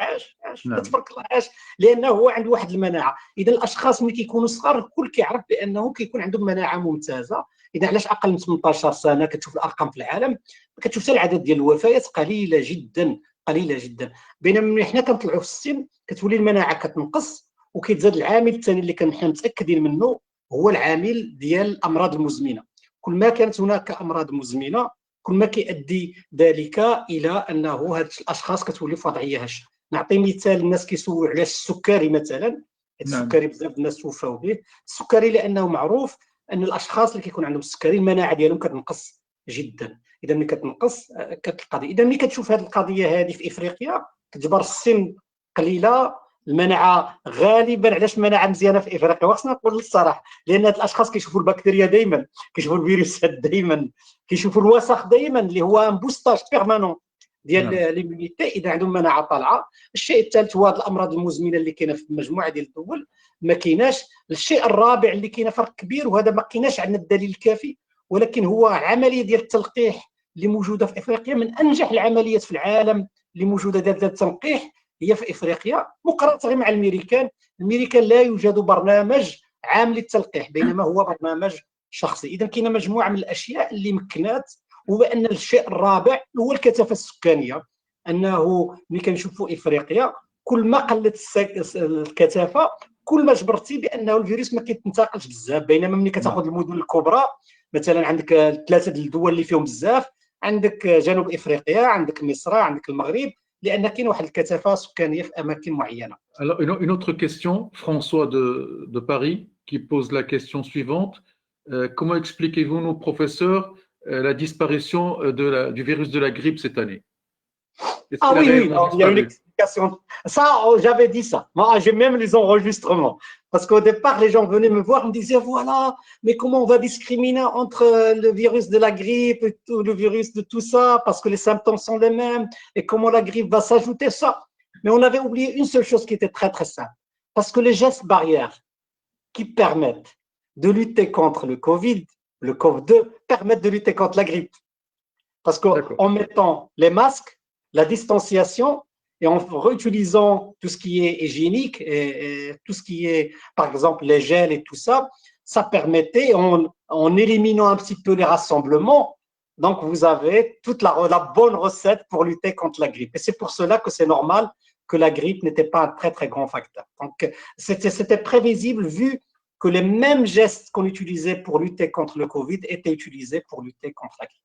نعم. تبارك الله عاش، لانه هو عنده واحد المناعه. اذا الاشخاص ملي كيكونوا صغار الكل كيعرف بانه كيكون عندهم مناعه ممتازه. اذا علاش اقل من 18 سنه كتشوف الارقام في العالم، كتشوف حتى العدد ديال الوفيات قليله جدا قليله جدا. بينما ملي حنا كنطلعوا في السن كتولي المناعه كتنقص، وكيتزاد العامل الثاني اللي كنا متاكدين منه هو العامل ديال الامراض المزمنه. كل ما كانت هناك امراض مزمنه كل ما كيؤدي ذلك الى انه هاد الاشخاص كتولي في وضعيه هشه. نعطي مثال، الناس كيسولوا علاش السكري مثلا. السكري بزاف الناس توفاو به. السكري لانه معروف ان الاشخاص اللي كيكون عندهم السكري المناعه ديالهم كتنقص جدا. اذا ملي كتنقص كتلقى، اذا ملي كتشوف هذه القضيه هذه في افريقيا كتجبر السن قليله، المناعه غالبا. علاش المناعه مزيانه في افريقيا؟ وخصنا نقول الصراحه، لان هاد الاشخاص كيشوفوا البكتيريا دائما، كيشوفوا الفيروسات دائما، كيشوفوا الوسخ دائما اللي هو ان بوستاج بيرمانون ديال ليمونيتي. اذا عندهم مناعه طالعه. الشيء الثالث هو الامراض المزمنه اللي كاينه في مجموعه ديال الدول ما كايناش. الشيء الرابع اللي كاينه فرق كبير، وهذا ما كايناش عندنا الدليل الكافي، ولكن هو عمليه ديال التلقيح اللي موجوده في افريقيا، من انجح العمليات في العالم اللي موجوده ديال التلقيح هي في افريقيا مقارنه مع الامريكان. الامريكان لا يوجد برنامج عام للتلقيح، بينما هو برنامج شخصي. اذا كاينه مجموعه من الاشياء اللي مكنات. وبان الشيء الرابع هو الكثافه السكانيه، انه ملي كنشوفوا افريقيا كل ما قلت الكثافه كل ما جبرتي بانه الفيروس ما كيتنتقلش بزاف. بينما ملي كتاخذ المدن الكبرى مثلا عندك ثلاثه الدول اللي فيهم بزاف، عندك جنوب افريقيا، عندك مصر، عندك المغرب، لان كاين واحد الكثافه سكانيه في اماكن معينه. Alors, une autre question, François de Paris, qui pose la question suivante. Comment expliquez-vous, nos professeurs, la disparition du virus de la grippe cette année? Est-ce qu'il a Oui, réellement il y a une disparu? explication. Ça, j'avais dit ça. Moi, j'ai même les enregistrements. Parce qu'au départ, les gens venaient me voir, me disaient, voilà, mais comment on va discriminer entre le virus de la grippe et le virus de tout ça, parce que les symptômes sont les mêmes, et comment la grippe va s'ajouter ça. Mais on avait oublié une seule chose qui était très, très simple. Parce que les gestes barrières qui permettent de lutter contre le Covid, le COVID-2, permettent de lutter contre la grippe. Parce qu'en mettant les masques, la distanciation, et en réutilisant tout ce qui est hygiénique et tout ce qui est, par exemple, les gels et tout ça, ça permettait, en éliminant un petit peu les rassemblements, donc vous avez toute la bonne recette pour lutter contre la grippe. Et c'est pour cela que c'est normal que la grippe n'était pas un très, très grand facteur. Donc, c'était prévisible vu que les mêmes gestes qu'on utilisait pour lutter contre le Covid étaient utilisés pour lutter contre la grippe.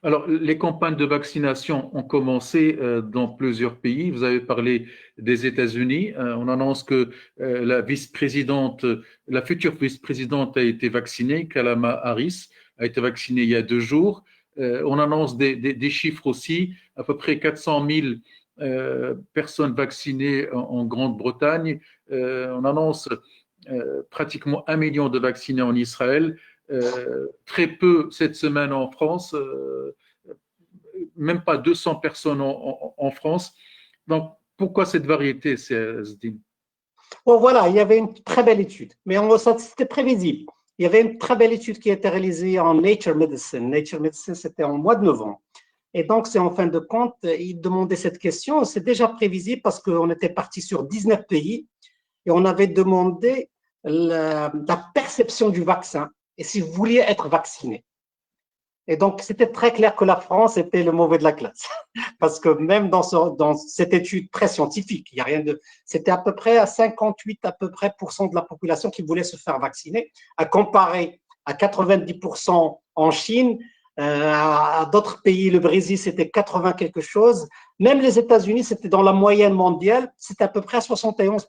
Alors, les campagnes de vaccination ont commencé dans plusieurs pays. Vous avez parlé des États-Unis. On annonce que la future vice-présidente a été vaccinée, Kamala Harris a été vaccinée il y a 2 jours. On annonce des chiffres aussi, à peu près 400 000 personnes vaccinées en Grande-Bretagne. On annonce pratiquement 1 million de vaccinés en Israël. Très peu cette semaine en France, même pas 200 personnes en France. Donc, pourquoi cette variété, Zdine? Bon, voilà, il y avait une très belle étude, mais c'était prévisible. Il y avait une très belle étude qui a été réalisée en Nature Medicine. Nature Medicine, c'était en mois de novembre. Et donc, c'est en fin de compte, ils demandaient cette question. C'est déjà prévisible parce qu'on était parti sur 19 pays et on avait demandé la perception du vaccin et si vous vouliez être vacciné. Et donc, c'était très clair que la France était le mauvais de la classe. Parce que même dans cette étude très scientifique, il y a rien de, c'était à peu près à 58 % de la population qui voulait se faire vacciner, à comparer à 90% en Chine, à d'autres pays, le Brésil, c'était 80 quelque chose. Même les États-Unis, c'était dans la moyenne mondiale, c'était à peu près à 71%.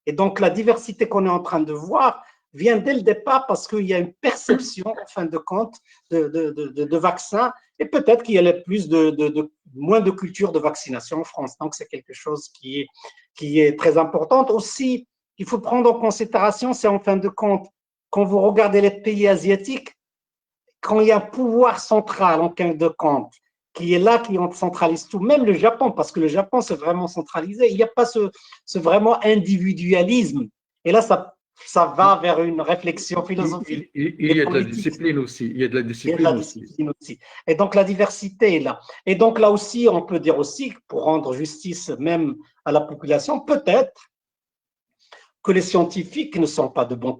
Et donc, la diversité qu'on est en train de voir vient dès le départ parce qu'il y a une perception, en fin de compte, de vaccins, et peut-être qu'il y a moins de culture de vaccination en France. Donc, c'est quelque chose qui est très important. Aussi, il faut prendre en considération, c'est en fin de compte, quand vous regardez les pays asiatiques, quand il y a un pouvoir central, en fin de compte, qui est là, qui centralise tout, même le Japon, parce que le Japon, c'est vraiment centralisé. Il n'y a pas ce vraiment individualisme. Et là, ça va vers une réflexion philosophique. Il y a de la discipline aussi. Il y a de la Il y a de la discipline aussi. Et donc, la diversité est là. Et donc, là aussi, on peut dire aussi, pour rendre justice même à la population, peut-être que les scientifiques ne sont pas de bons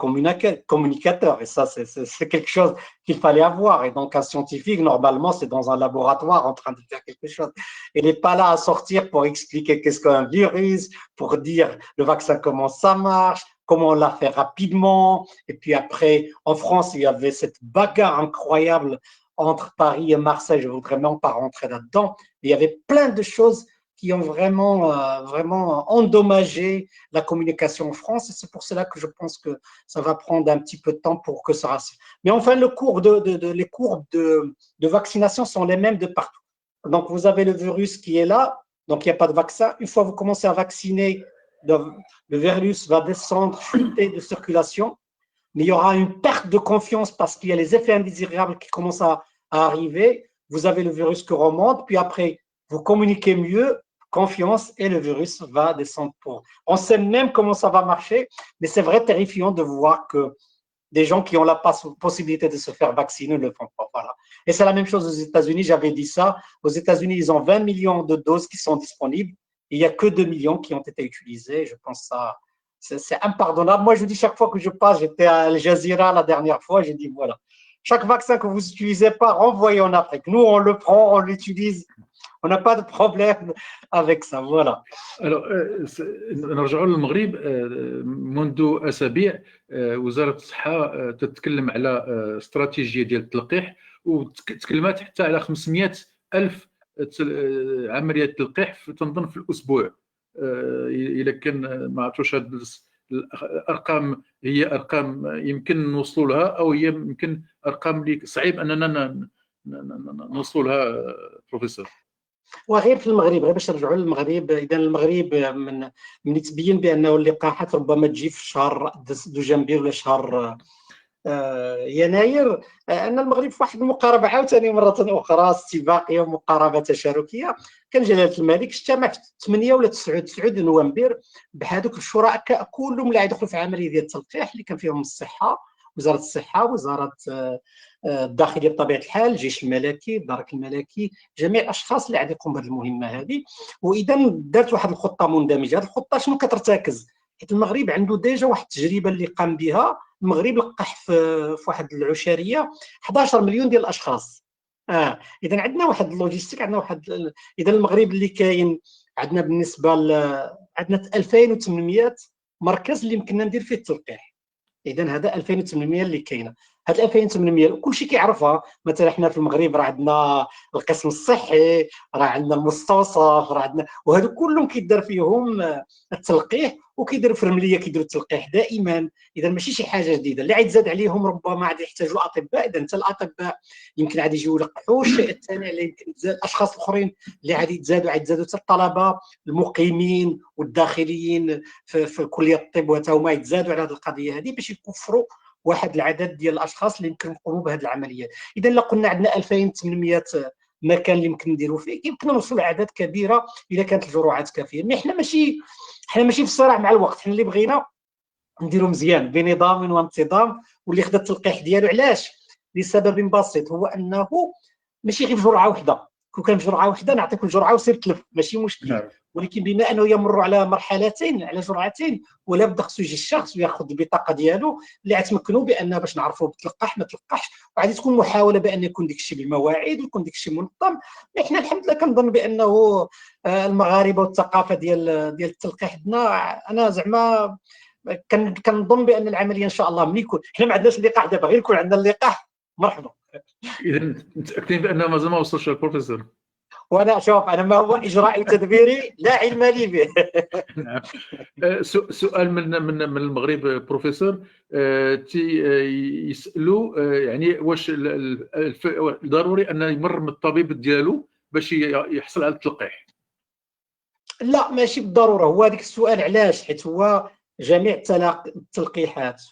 communicateurs. Et ça, c'est quelque chose qu'il fallait avoir. Et donc, un scientifique, normalement, c'est dans un laboratoire en train de faire quelque chose. Il n'est pas là à sortir pour expliquer qu'est-ce qu'un virus, pour dire le vaccin, comment ça marche, comment on l'a fait rapidement. Et puis après, en France, il y avait cette bagarre incroyable entre Paris et Marseille. Je ne voudrais même pas rentrer là-dedans. Il y avait plein de choses qui ont vraiment endommagé la communication en France. Et c'est pour cela que je pense que ça va prendre un petit peu de temps pour que ça rassure. Mais enfin, les courbes de vaccination sont les mêmes de partout. Donc, vous avez le virus qui est là, donc il n'y a pas de vaccin. Une fois que vous commencez à vacciner, le virus va descendre, chuter de circulation, mais il y aura une perte de confiance parce qu'il y a les effets indésirables qui commencent à arriver. Vous avez le virus qui remonte, puis après, vous communiquez mieux, confiance, et le virus va descendre pour. On sait même comment ça va marcher, mais c'est vrai terrifiant de voir que des gens qui ont la possibilité de se faire vacciner ne le font pas. Voilà. Et c'est la même chose aux États-Unis, j'avais dit ça. Aux États-Unis, ils ont 20 millions de doses qui sont disponibles. Il n'y a que 2 millions qui ont été utilisées. Je pense que ça, c'est impardonnable. Moi, je dis chaque fois que je passe, j'étais à Al Jazeera la dernière fois, j'ai dit voilà, chaque vaccin que vous n'utilisez pas, renvoyez en Afrique. Nous, on le prend, on l'utilise. On n'a pas de problème avec ça, voilà. Alors, نرجع للمغرب. منذ أسابيع وزارة الصحة تتكلم على استراتيجية ديال التلقيح، وتكلمات حتى على 500 ألف عملية تلقيح تنظن في الأسبوع. إذا كان ما عرفتوش هاد الأرقام هي أرقام يمكن نوصلوا لها، أو هي يمكن أرقام اللي صعيب أننا نوصلوا لها بروفيسور. وغير في المغرب، غير باش نرجعوا للمغرب، اذا المغرب من يتبين بانه اللقاحات ربما تجي في شهر دجنبير ولا شهر يناير، ان المغرب في واحد المقاربه عاوتاني مره اخرى استباقيه ومقاربه تشاركيه. كان جلاله الملك اجتمع في 8 ولا 9 نوفمبر بهذوك الشركاء كلهم اللي غيدخلوا في عمليه ديال التلقيح، اللي كان فيهم الصحه، وزاره الصحه، وزاره الداخليه بطبيعه الحال، الجيش الملكي، الدرك الملكي، جميع الاشخاص اللي غادي يقوموا بهذه المهمه هذه. واذا دارت واحد الخطه مندمجه. هذه الخطه شنو كترتكز؟ حيت المغرب عنده ديجا واحد التجربه اللي قام بها. المغرب لقح في واحد العشريه 11 مليون ديال الاشخاص. اذا عندنا واحد اللوجيستيك، عندنا واحد. اذا المغرب اللي كاين عندنا بالنسبه عندنا 2800 مركز اللي يمكننا ندير فيه التلقيح. اذا هذا 2800 اللي كاينه. هاد 2800 كلشي كيعرفها. مثلا حنا في المغرب راه عندنا القسم الصحي، راه عندنا المستوصف، راه عندنا، وهادو كلهم كيدار فيهم التلقيح، وكيديروا في رمليه كيديروا التلقيح دائما. اذا ماشي شي حاجه جديده. اللي غيتزاد عليهم ربما غادي يحتاجوا اطباء، اذا حتى الاطباء يمكن غادي يجيو يلقحوا. الشيء الثاني اللي يمكن الاشخاص الاخرين اللي غادي يتزادوا حتى الطلبه المقيمين والداخليين في كليه الطب، وحتى هما يتزادوا على هذه القضيه هذه باش يكفروا واحد العدد ديال الاشخاص اللي يمكن يقوموا بهذه العمليات. اذا لا قلنا عندنا 2800 مكان اللي يمكن نديروا فيه، يمكن نوصلوا لعدد كبيره اذا كانت الجرعات كافيه. مي حنا ماشي في الصراع مع الوقت. حنا اللي بغينا نديروا مزيان بنظام وانتظام، واللي خدا التلقيح ديالو. علاش؟ لسبب بسيط، هو انه ماشي غير بجرعه واحده. كون كان بجرعه واحده نعطيك الجرعه وسير تلف، ماشي مشكل. ولكن بما انه يمر على مرحلتين، على جرعتين، ولا بد خصو يجي الشخص وياخذ البطاقه ديالو اللي غتمكنوا بان باش نعرفوا تلقح ما تلقحش، وغادي تكون محاوله بان يكون داك الشيء بالمواعيد ويكون داك الشيء منظم. احنا الحمد لله كنظن بانه المغاربه والثقافه ديال التلقيح عندنا، انا زعما كنظن بان العمليه ان شاء الله ملي يكون حنا ما عندناش اللقاح دابا، غير يكون عندنا اللقاح مرحبا. اذا متاكدين بان مازال ما وصلش البروفيسور؟ وانا شوف، انا ما هو اجرائي وتدبيري لا علم لي به. نعم. سؤال من المغرب بروفيسور. يسالوا يعني واش ضروري ان يمر من الطبيب ديالو باش يحصل على التلقيح؟ لا ماشي بالضروره. هو هذاك السؤال علاش؟ حيت هو جميع التلقيحات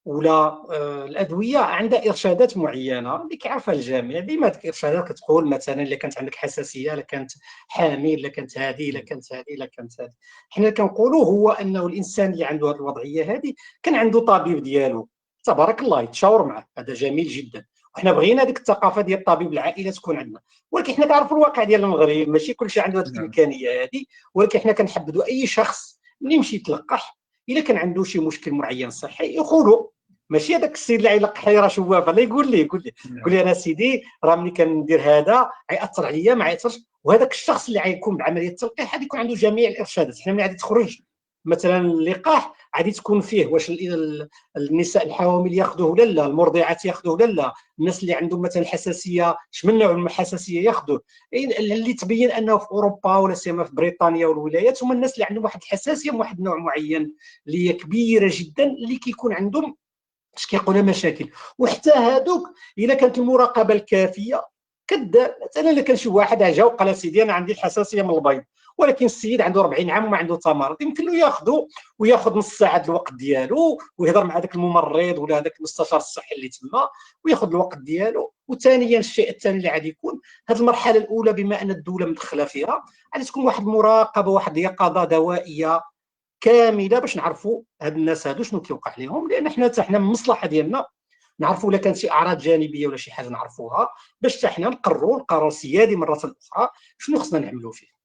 ولا الادويه عندها ارشادات معينه اللي كيعرفها الجميع. ديما هذيك الارشادات كتقول مثلا الا كانت عندك حساسيه، الا كانت حامل، الا كانت هذه، الا كانت هذه، الا كانت هذه. حنا كنقولوا هو انه الانسان اللي عنده هذه الوضعيه هذه كان عنده طبيب ديالو تبارك الله يتشاور معه، هذا جميل جدا. وحنا بغينا ديك الثقافه ديال طبيب العائله تكون عندنا. ولكن حنا كنعرفوا الواقع ديال المغرب ماشي كلشي عنده هذه الامكانيه هذه. ولكن حنا كنحبذوا اي شخص ملي يمشي يتلقح الا كان عنده شي مشكل معين صحي يقولوا، ماشي هذاك السيد اللي يلقح لي راه شوافه، لا يقول لي قول لي انا سيدي راه ملي كندير هذا غيأثر عليا ما غيأثرش. وهذاك الشخص اللي غيكون بعمليه التلقيح غادي يكون عنده جميع الارشادات. حنا ملي غادي تخرج مثلا اللقاح غادي تكون فيه واش النساء الحوامل ياخذوه ولا لا، المرضعات ياخذوه ولا لا، الناس اللي عندهم مثلا حساسيه شمن نوع من الحساسيه ياخذوه. اللي تبين انه في اوروبا ولا سيما في بريطانيا والولايات هما الناس اللي عندهم واحد الحساسيه من واحد النوع معين اللي هي كبيره جدا، اللي كيكون عندهم اش كيقولوا مشاكل. وحتى هادوك الا كانت المراقبه الكافيه كدار. مثلا الا كان شي واحد جا وقال سيدي انا عندي الحساسيه من البيض، ولكن السيد عنده 40 عام وما عنده تمرض، يمكن له ياخذه وياخذ نص ساعه الوقت ديالو ويهضر مع ذاك الممرض ولا هذاك المستشار الصحي اللي تما وياخذ الوقت ديالو. وثانيا الشيء الثاني اللي غادي يكون هذه المرحله الاولى بما ان الدوله مدخله فيها غادي تكون واحد المراقبه، واحد اليقظه دوائيه كامله باش نعرفوا هاد الناس هادو شنو كيوقع لهم. لان حنا من المصلحه ديالنا نعرفوا الا كانت شي اعراض جانبيه ولا شي حاجه نعرفوها باش حتى حنا نقرروا القرار السيادي مره اخرى شنو خصنا نعملوا فيه.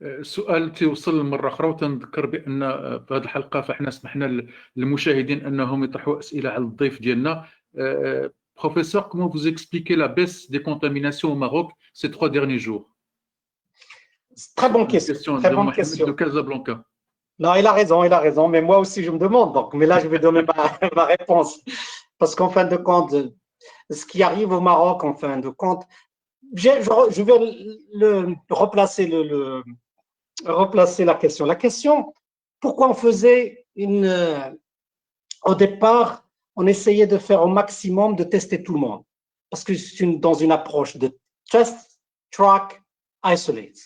السؤال تيوصل مره اخرى، وتنذكر بان في هذه الحلقه فاحنا سمحنا للمشاهدين انهم يطرحوا اسئله على الضيف ديالنا. Professeur, comment vous expliquez la baisse des contaminations au Maroc ces 3 derniers jours? Très bonne question. Très de bonne Mohamed question. de Casablanca. Non, il a raison, mais moi aussi je me demande. Donc, mais là, je vais donner ma réponse. Parce qu'en fin de compte, ce qui arrive au Maroc, en fin de compte, je vais replacer la question. La question, pourquoi on faisait au départ, on essayait de faire au maximum de tester tout le monde. Parce que c'est dans une approche de test, track, isolate.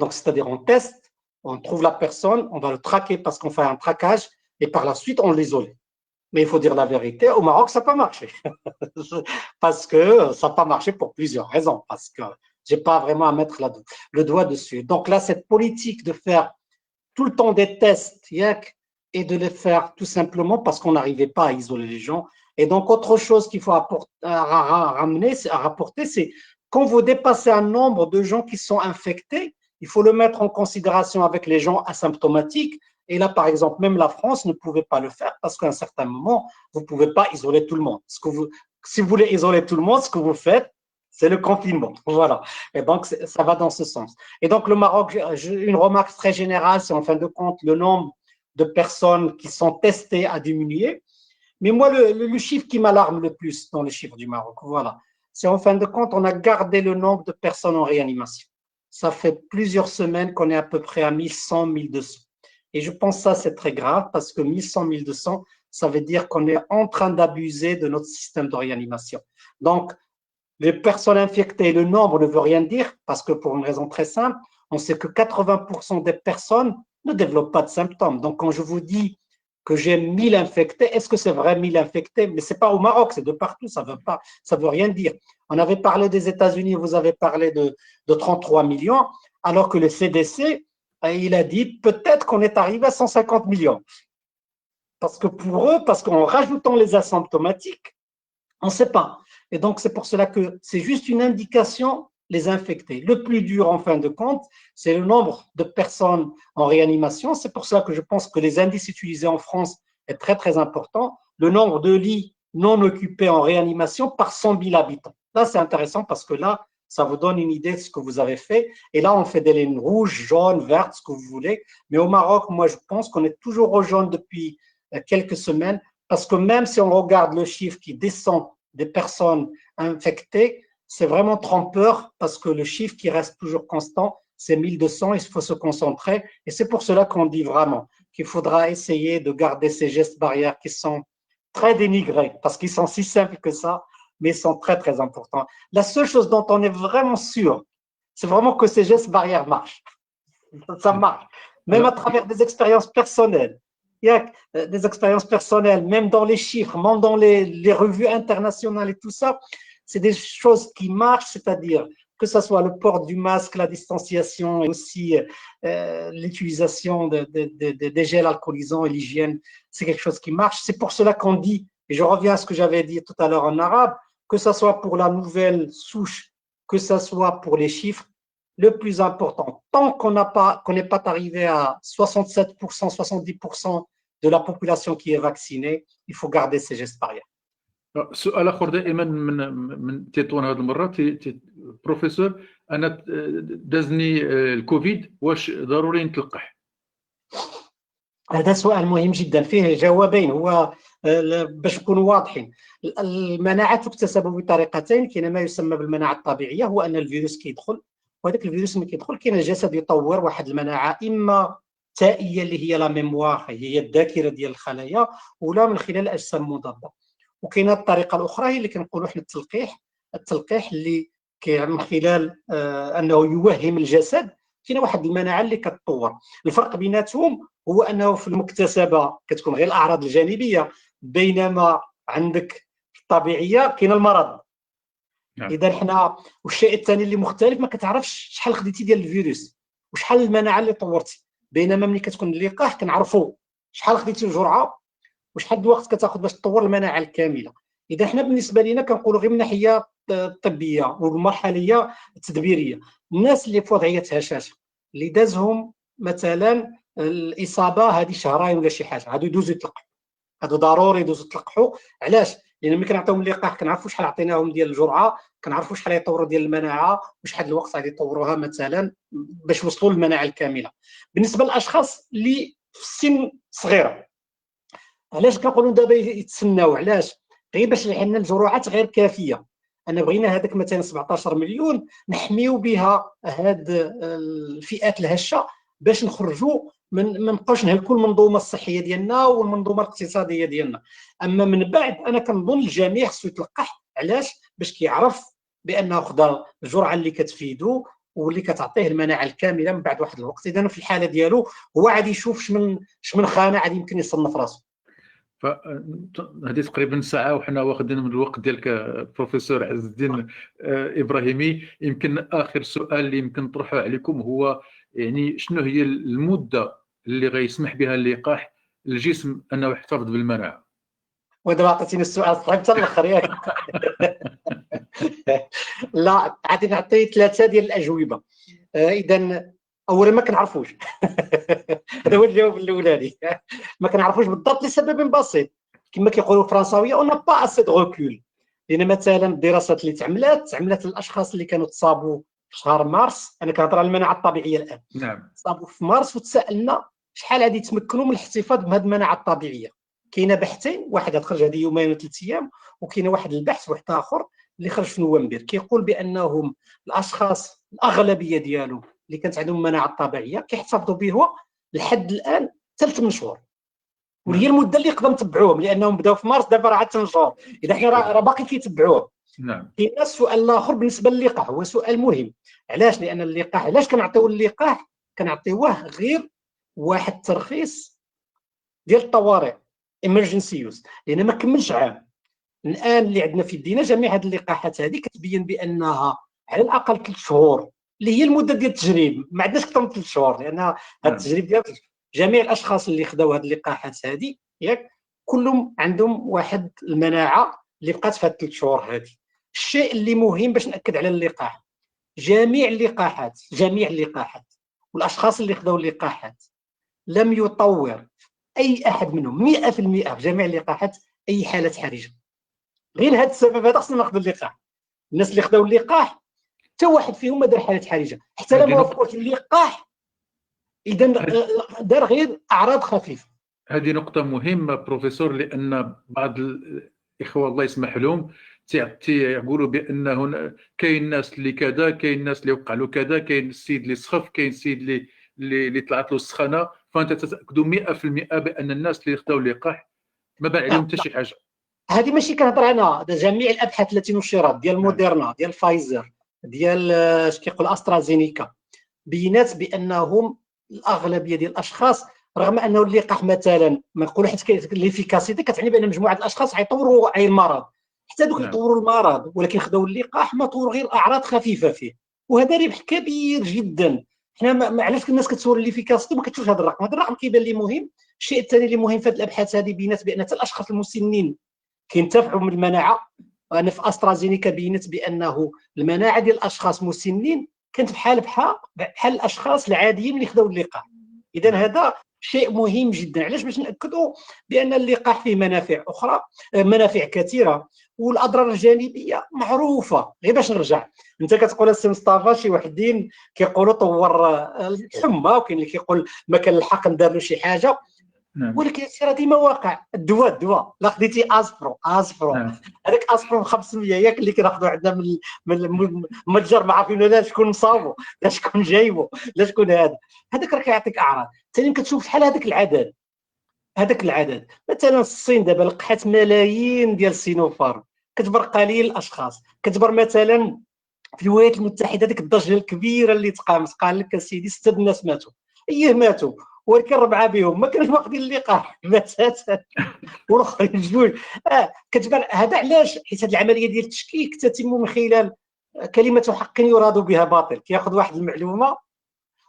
Donc, c'est-à-dire on teste, on trouve la personne, on va le traquer parce qu'on fait un traquage et par la suite, on l'isole. Mais il faut dire la vérité, au Maroc, ça n'a pas marché. Parce que ça n'a pas marché pour plusieurs raisons. Parce que je n'ai pas vraiment à mettre le doigt dessus. Donc là, cette politique de faire tout le temps des tests, et de les faire tout simplement parce qu'on n'arrivait pas à isoler les gens. Et donc, autre chose qu'il faut rapporter, c'est quand vous dépassez un nombre de gens qui sont infectés, il faut le mettre en considération avec les gens asymptomatiques. Et là, par exemple, même la France ne pouvait pas le faire parce qu'à un certain moment, vous ne pouvez pas isoler tout le monde. Si vous voulez isoler tout le monde, ce que vous faites, c'est le confinement. Voilà. Et donc, ça va dans ce sens. Et donc, le Maroc, une remarque très générale, c'est en fin de compte le nombre de personnes qui sont testées a diminué. Mais moi, le chiffre qui m'alarme le plus dans les chiffres du Maroc, voilà, c'est en fin de compte, on a gardé le nombre de personnes en réanimation. Ça fait plusieurs semaines qu'on est à peu près à 1100, 1200. Et je pense que ça, c'est très grave parce que 1100, 1200, ça veut dire qu'on est en train d'abuser de notre système de réanimation. Donc, les personnes infectées, le nombre ne veut rien dire parce que pour une raison très simple, on sait que 80% des personnes ne développent pas de symptômes. Donc, quand je vous dis que j'ai 1000 infectés, est-ce que c'est vrai 1000 infectés? Mais ce n'est pas au Maroc, c'est de partout, ça veut rien dire. On avait parlé des États-Unis, vous avez parlé de 33 millions, alors que le CDC, il a dit peut-être qu'on est arrivé à 150 millions. Parce que pour eux, parce qu'en rajoutant les asymptomatiques, on ne sait pas. Et donc, c'est pour cela que c'est juste une indication, les infectés. Le plus dur, en fin de compte, c'est le nombre de personnes en réanimation. C'est pour cela que je pense que les indices utilisés en France est très, très important. Le nombre de lits non occupés en réanimation par 100 000 habitants. Là, c'est intéressant parce que là, ça vous donne une idée de ce que vous avez fait. Et là, on fait des lignes rouges, jaunes, vertes, ce que vous voulez. Mais au Maroc, moi, je pense qu'on est toujours au jaune depuis quelques semaines parce que même si on regarde le chiffre qui descend des personnes infectées, c'est vraiment trompeur parce que le chiffre qui reste toujours constant, c'est 1200, il faut se concentrer. Et c'est pour cela qu'on dit vraiment qu'il faudra essayer de garder ces gestes barrières qui sont très dénigrés parce qu'ils sont si simples que ça, mais ils sont très, très importants. La seule chose dont on est vraiment sûr, c'est vraiment que ces gestes barrières marchent. Ça marche. Même à travers des expériences personnelles. ياك des expériences personnelles, même dans les chiffres, même dans les revues internationales et tout ça, c'est des choses qui marchent, c'est-à-dire que ce soit le port du masque, la distanciation et aussi l'utilisation des gels alcoolisants et l'hygiène, c'est quelque chose qui marche. C'est pour cela qu'on dit, et je reviens à ce que j'avais dit tout à l'heure en arabe, que ce soit pour la nouvelle souche, que ce soit pour les chiffres, le plus important, tant qu'on n'est pas arrivé à 67%, 70% de la population qui est vaccinée, il faut garder ces gestes barrières. سؤال اخر دائما من تيطون هذه المره بروفيسور، انا دازني الكوفيد، واش ضروري نتلقح؟ هذا سؤال مهم جدا، فيه جوابين. هو باش نكونوا واضحين، المناعه تكتسب بطريقتين. كاين ما يسمى بالمناعه الطبيعيه، هو ان الفيروس كيدخل، وهذاك الفيروس ملي كيدخل كاين الجسد يطور واحد المناعه، اما تائيه اللي هي لا ميموار، هي الذاكره ديال الخلايا، ولا من خلال الاجسام المضاده. وكاينه الطريقه الاخرى هي اللي كنقولوا حنا التلقيح اللي من خلال انه يوهم الجسد كاينه واحد المناعه اللي كتطور. الفرق بيناتهم هو انه في المكتسبه كتكون غير الاعراض الجانبيه، بينما عندك في الطبيعيه كاين المرض. اذا حنا والشيء الثاني اللي مختلف، ما كتعرفش شحال خديتي ديال الفيروس وشحال المناعه اللي طورتي، بينما ملي كتكون اللقاح كنعرفوا شحال خديتي الجرعه وشحال الوقت كتاخذ باش تطور المناعه الكامله. اذا حنا بالنسبه لنا كنقولوا غير من الناحيه الطبيه والمرحليه التدبيريه، الناس اللي في وضعيه هشاشه اللي دازهم مثلا الاصابه هذه شهرين ولا شي حاجه، هادو يدوزوا يتلقحوا، هادو ضروري يدوزوا يتلقحوا. علاش؟ لان ملي كنعطيوهم اللقاح كنعرفوا شحال عطيناهم ديال الجرعه، كنعرفوا شحال يطوروا ديال المناعه وشحال الوقت غادي يطوروها مثلا باش وصلوا للمناعه الكامله. بالنسبه للاشخاص اللي في السن صغيره، علاش كنقولوا دابا يتسناو؟ علاش؟ غير باش عندنا الجرعات غير كافيه. انا بغينا هذاك مثلا 17 مليون نحميو بها هاد الفئات الهشه باش نخرجوا ما نبقاوش نهلكوا المنظومه الصحيه ديالنا والمنظومه الاقتصاديه ديالنا. اما من بعد انا كنظن الجميع خصو يتلقح. علاش؟ باش كيعرف بانه خدا الجرعه اللي كتفيدو واللي كتعطيه المناعه الكامله من بعد واحد الوقت. اذا في الحاله ديالو هو غادي يشوف شمن خانه غادي يمكن يصنف راسو. فهذه تقريبا ساعه وحنا واخدين من الوقت ديالك بروفيسور عز الدين ابراهيمي. يمكن اخر سؤال اللي يمكن نطرحه عليكم هو يعني شنو هي المده اللي غيسمح بها اللقاح للجسم انه يحتفظ بالمناعه؟ ودابا عطيتيني السؤال صعيب حتى الاخر ياك. لا، غادي نعطي 3 ديال الاجوبه. اذا اولا ما كنعرفوش. هذا هو الجواب الاولاني. ما كنعرفوش بالضبط لسبب بسيط، كما كيقولوا الفرنساويه اون با اسي دو ريكول. لان مثلا الدراسات اللي تعملت للاشخاص اللي كانوا تصابوا في شهر مارس، انا كنهضر على المناعه الطبيعيه الان. نعم. تصابوا في مارس وتسالنا شحال غادي يتمكنوا من الاحتفاظ بهذه المناعه الطبيعيه. كاينه بحثين، واحد خرج هذه يومين و3 ايام، وكاينه واحد البحث واحد اخر اللي خرج في نوفمبر كيقول بانهم الاشخاص الاغلبيه ديالهم اللي كانت عندهم مناعه طبيعيه كيحتفظوا بها لحد الان 3 شهور، وهي المده اللي نقدر نتبعوهم لانهم بداو في مارس، دابا راه 8 شهور. اذا حنا راه باقي كيتبعوهم. نعم. كاين السؤال الاخر بالنسبه للقاح، هو سؤال مهم. علاش؟ لان اللقاح، علاش كنعطيو اللقاح؟ كنعطيوه غير واحد الترخيص ديال الطوارئ emergency use، لان ما كملش عام. الان اللي عندنا في يدينا جميع هذه اللقاحات هذه كتبين بانها على الاقل 3 شهور اللي هي المده ديال التجريب. ما عندناش اكثر من 3 شهور، لان هذا التجريب ديال جميع الاشخاص اللي خداو هذه اللقاحات هذه ياك كلهم عندهم واحد المناعه اللي بقات في هذه 3 شهور هذه. الشيء اللي مهم باش ناكد على اللقاح، جميع اللقاحات والاشخاص اللي خداو اللقاحات لم يطور اي احد منهم 100% في جميع اللقاحات اي حاله حرجه. غير هذا السبب هذا خصنا ناخذ اللقاح. الناس اللي خداو اللقاح حتى واحد فيهم ما دار حاله حرجه، حتى لما وافقوش اللقاح اذا دار غير اعراض خفيفه. هذه نقطه مهمه بروفيسور، لان بعض الاخوه الله يسمح لهم يقولوا بان هنا كاين ناس اللي كذا، كاين ناس اللي وقع له كذا، كاين السيد اللي سخف، كاين السيد اللي طلعت له السخانه. فانت تتاكدوا 100% بان الناس اللي خداو اللقاح ما بان عليهم حتى شي حاجه. هذه ماشي كنهضر انا، جميع الابحاث التي نشرت ديال موديرنا ديال فايزر ديال اش كيقول استرازينيكا بينات بانهم الاغلبيه ديال الاشخاص رغم انه اللقاح مثلا ما نقولوا حيت ليفيكاسيتي كتعني بان مجموعه الاشخاص غيطوروا اي المرض، حتى دوك يطوروا المرض ولكن خداو اللقاح ما طوروا غير اعراض خفيفه فيه، وهذا ربح كبير جدا. حنا علاش الناس كتصور ليفيكاسيتي وما كتشوفش هذا الرقم؟ هذا الرقم كيبان لي مهم. الشيء الثاني اللي مهم في هذه الابحاث هذه بينات بان حتى الاشخاص المسنين كينتفعوا من المناعه. انا في استرازينيكا بينت بانه المناعه ديال الاشخاص المسنين كانت بحال الاشخاص العاديين اللي خداو اللقاح. اذا هذا شيء مهم جدا. علاش؟ باش ناكدوا بان اللقاح فيه منافع اخرى، منافع كثيره، والاضرار الجانبيه معروفه. غير باش نرجع، انت كتقول السي مصطفى شي وحدين كيقولوا طور الحمى، وكاين اللي كيقول ما كان الحق ندار له شي حاجه. ولكن راه ديما واقع. الدواء لا خديتي اسبرو هذاك اسبرو 500 ياك اللي كناخذوا عندنا من المتجر، ما عارفين لا شكون مصاوبو لا شكون جايبو لا شكون هذاك راه كيعطيك اعراض. ثاني كتشوف شحال هذاك العدد. مثلا الصين دابا لقحت ملايين ديال السينوفارم، كتبر قليل الاشخاص. كتبر مثلا في الولايات المتحده ديك الضجه الكبيره اللي تقامت، قال لك اسيدي 6 الناس ماتوا، ولكن 4 بهم ما كانوش واخدين اللقاح بتاتا، والاخرين جوج. كتبان هذا علاش؟ حيت هذه العمليه ديال التشكيك تتم من خلال كلمه حق يراد بها باطل. كياخذ واحد المعلومه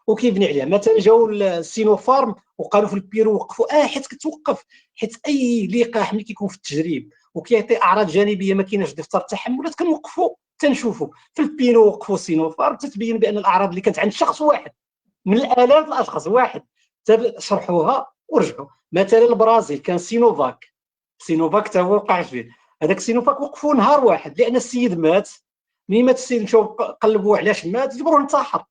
وكيبني عليها. مثلا جاو السينوفارم وقالوا في البيرو وقفوا، حيت كتوقف، حيت اي لقاح ملي كيكون في التجريب وكيعطي اعراض جانبيه ما كايناش دفتر التحملات كنوقفوا تنشوفوا. في البيرو وقفوا سينوفارم تتبين بان الاعراض اللي كانت عند شخص واحد من الالاف الاشخاص واحد شرحوها ورجعوا. مثلا البرازيل كان سينوفاك حتى هو وقع فيه. هذاك سينوفاك وقفوا نهار واحد لان السيد مات. ملي مات السيد مشاو قلبوا علاش مات، جبروه انتحر.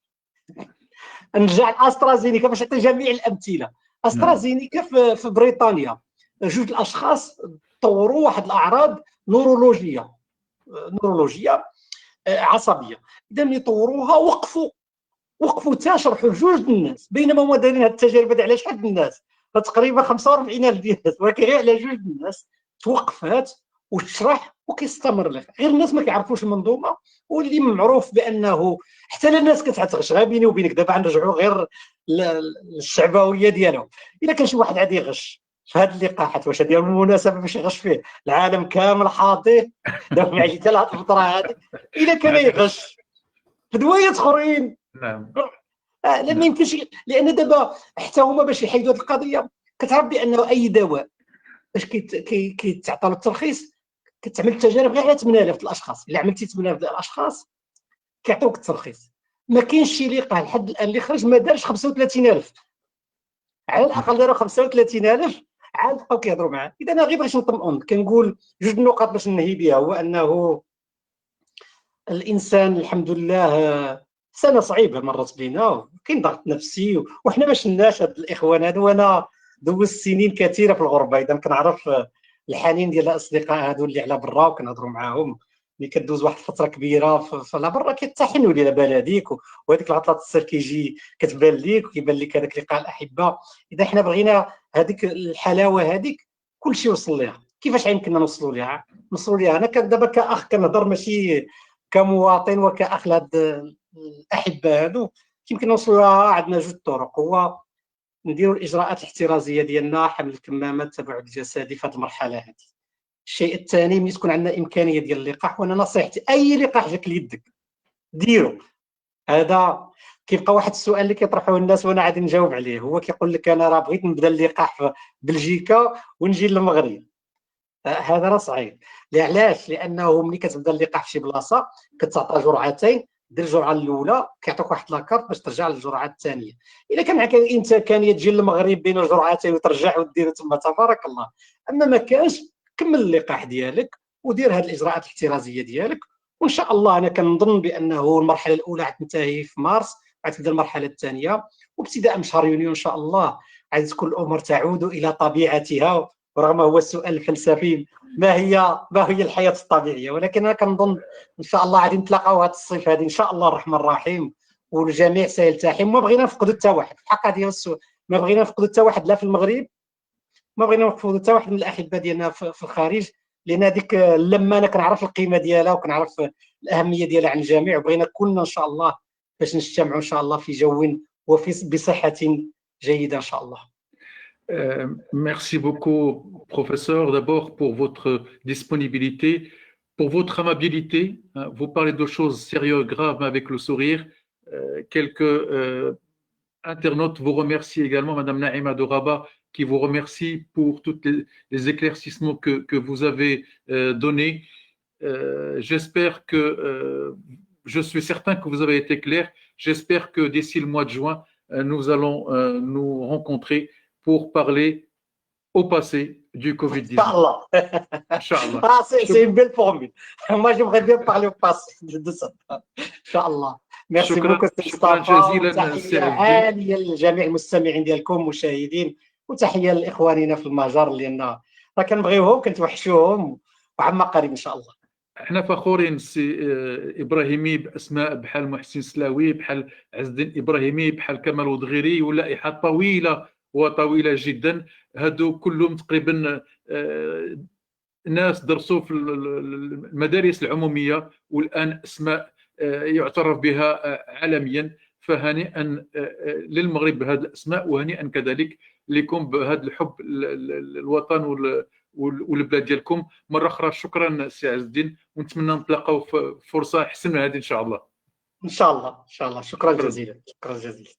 نرجع لاسترازينيكا باش نعطي جميع الامثله. استرازينيكا في بريطانيا جوج الاشخاص طوروا واحد الاعراض نورولوجيه عصبيه. اذا ملي طوروها وقفوا تشرحوا لجوج الناس، بينما هما دايرين هذه التجارب على شحال من الناس؟ تقريبا 45,000 ديال الناس، ولكن غير على جوج الناس توقفات وتشرح وكيستمر لك. غير الناس ما كيعرفوش المنظومه، واللي معروف بانه حتى الناس كتعتغش. غير بيني وبينك دابا نرجعوا غير للشعبويه ديالهم. الا كان شي واحد عادي يغش في هذه اللقاحات، واش هذه المناسبه باش يغش فيه؟ العالم كامل حاضر دابا مع حتى لهاد الفتره هذه. الا كان يغش في دوايات اخرين لا ما يمكنش، لان دابا حتى هما باش يحيدوا هذه القضيه. كتعرف بانه اي دواء باش كيتعطى له الترخيص كتعمل التجارب غير على 8000 الاشخاص. الا عملتي 8000 الاشخاص كيعطيوك الترخيص. ما كاينش شي لقاح لحد الان اللي خرج ما دارش 35,000. على الاقل داروا 35,000 عاد بقاو كيهضروا معاه. اذا انا غير بغيت نطمئن، كنقول جوج النقاط باش ننهي بها. هو انه الانسان الحمد لله سنه صعيبه مرت بينا، كاين ضغط نفسي، وحنا ما شناش هاد الاخوان هادو. وانا دوزت سنين كثيره في الغربه، اذا كنعرف الحنين ديال الاصدقاء هادو اللي على برا وكنهضروا معاهم. ملي كدوز واحد الفتره كبيره على برا كيتحنوا لي على بلديك، وهذيك العطله السر كيجي كتبان ليك وكيبان لك هذاك لقاء الاحبه. اذا حنا بغينا هذيك الحلاوه هذيك كلشي وصل ليها. كيفاش يمكننا نوصلوا ليها؟ انا دابا كاخ كنهضر ماشي كمواطن وكاخ لهاد الاحبه هادو. يمكن نوصلوا لها عندنا جوج طرق. هو نديروا الاجراءات الاحترازيه ديالنا، حمل الكمامات، التباعد الجسدي في هذه المرحله هذه. الشيء الثاني، ملي تكون عندنا امكانيه ديال اللقاح، وانا نصيحتي اي لقاح جاك ليدك ديروا. هذا كيبقى واحد السؤال اللي كيطرحوه الناس وانا عادي نجاوب عليه. هو كيقول لك انا راه بغيت نبدا اللقاح في بلجيكا ونجي للمغرب. هذا راه صعيب. علاش؟ لانه ملي كتبدا اللقاح في شي بلاصه كتعطى جرعتين، دير الجرعه الاولى كيعطوك واحد لاكارت باش ترجع للجرعه الثانيه. اذا كان معك الامكانيه تجي للمغرب بين الجرعتين وترجع ودير تما تبارك الله. اما ما كانش، كمل اللقاح ديالك ودير هذه الاجراءات الاحترازيه ديالك، وان شاء الله انا كنظن بانه المرحله الاولى غتنتهي في مارس، غتبدا المرحله الثانيه، وابتداء من شهر يونيو ان شاء الله غادي تكون الامور تعود الى طبيعتها. ورغم هو السؤال الفلسفي ما هي الحياه الطبيعيه، ولكن انا كنظن ان شاء الله غادي نتلاقاو هذا الصيف هذه ان شاء الله الرحمن الرحيم، والجميع سيلتحم. ما بغينا نفقدوا حتى واحد في الحق ديال السؤال، ما بغينا نفقدوا حتى واحد لا في المغرب، ما بغينا نفقدوا حتى واحد من الاحبه ديالنا في الخارج، لان هذيك لما انا كنعرف القيمه ديالها وكنعرف الاهميه ديالها عند الجميع. وبغينا كلنا ان شاء الله باش نجتمعوا ان شاء الله في جو وفي بصحه جيده ان شاء الله. Merci beaucoup, professeur, d'abord pour votre disponibilité, pour votre amabilité. Vous parlez de choses sérieuses, graves, mais avec le sourire. Quelques internautes vous remercient également, Madame Naïma de Rabat, qui vous remercie pour tous les éclaircissements que vous avez donnés. J'espère que, je suis certain que vous avez été clair. J'espère que d'ici le mois de juin, nous allons nous rencontrer pour parler au passé du Covid-19. Inch'Allah. Inch'Allah. Ah, c'est une belle formule. Moi, j'aimerais bien parler au passé de ça. Inch'Allah. ميرسي بوكو سي شكرا مصطفى، جزيلا سي وتحيه عز الدين. عاليه لجميع المستمعين ديالكم المشاهدين، وتحيه لاخواننا في المجر لان راه كنبغيوهم كنتوحشوهم، وعما قريب ان شاء الله. احنا فخورين سي ابراهيمي باسماء بحال محسن سلاوي، بحال عز الدين ابراهيمي، بحال كمال ودغيري، ولائحه طويله وطويله جدا. هادو كلهم تقريبا ناس درسوا في المدارس العموميه، والان اسماء يعترف بها عالميا. فهنيئا للمغرب بهذه الاسماء، وهنيئا كذلك لكم بهذا الحب الوطن والبلاد ديالكم. مره اخرى شكرا سي عز الدين، ونتمنى نتلاقاو في فرصه احسن من هذه ان شاء الله. ان شاء الله ان شاء الله. شكرا جزيلا. شكرا جزيلا.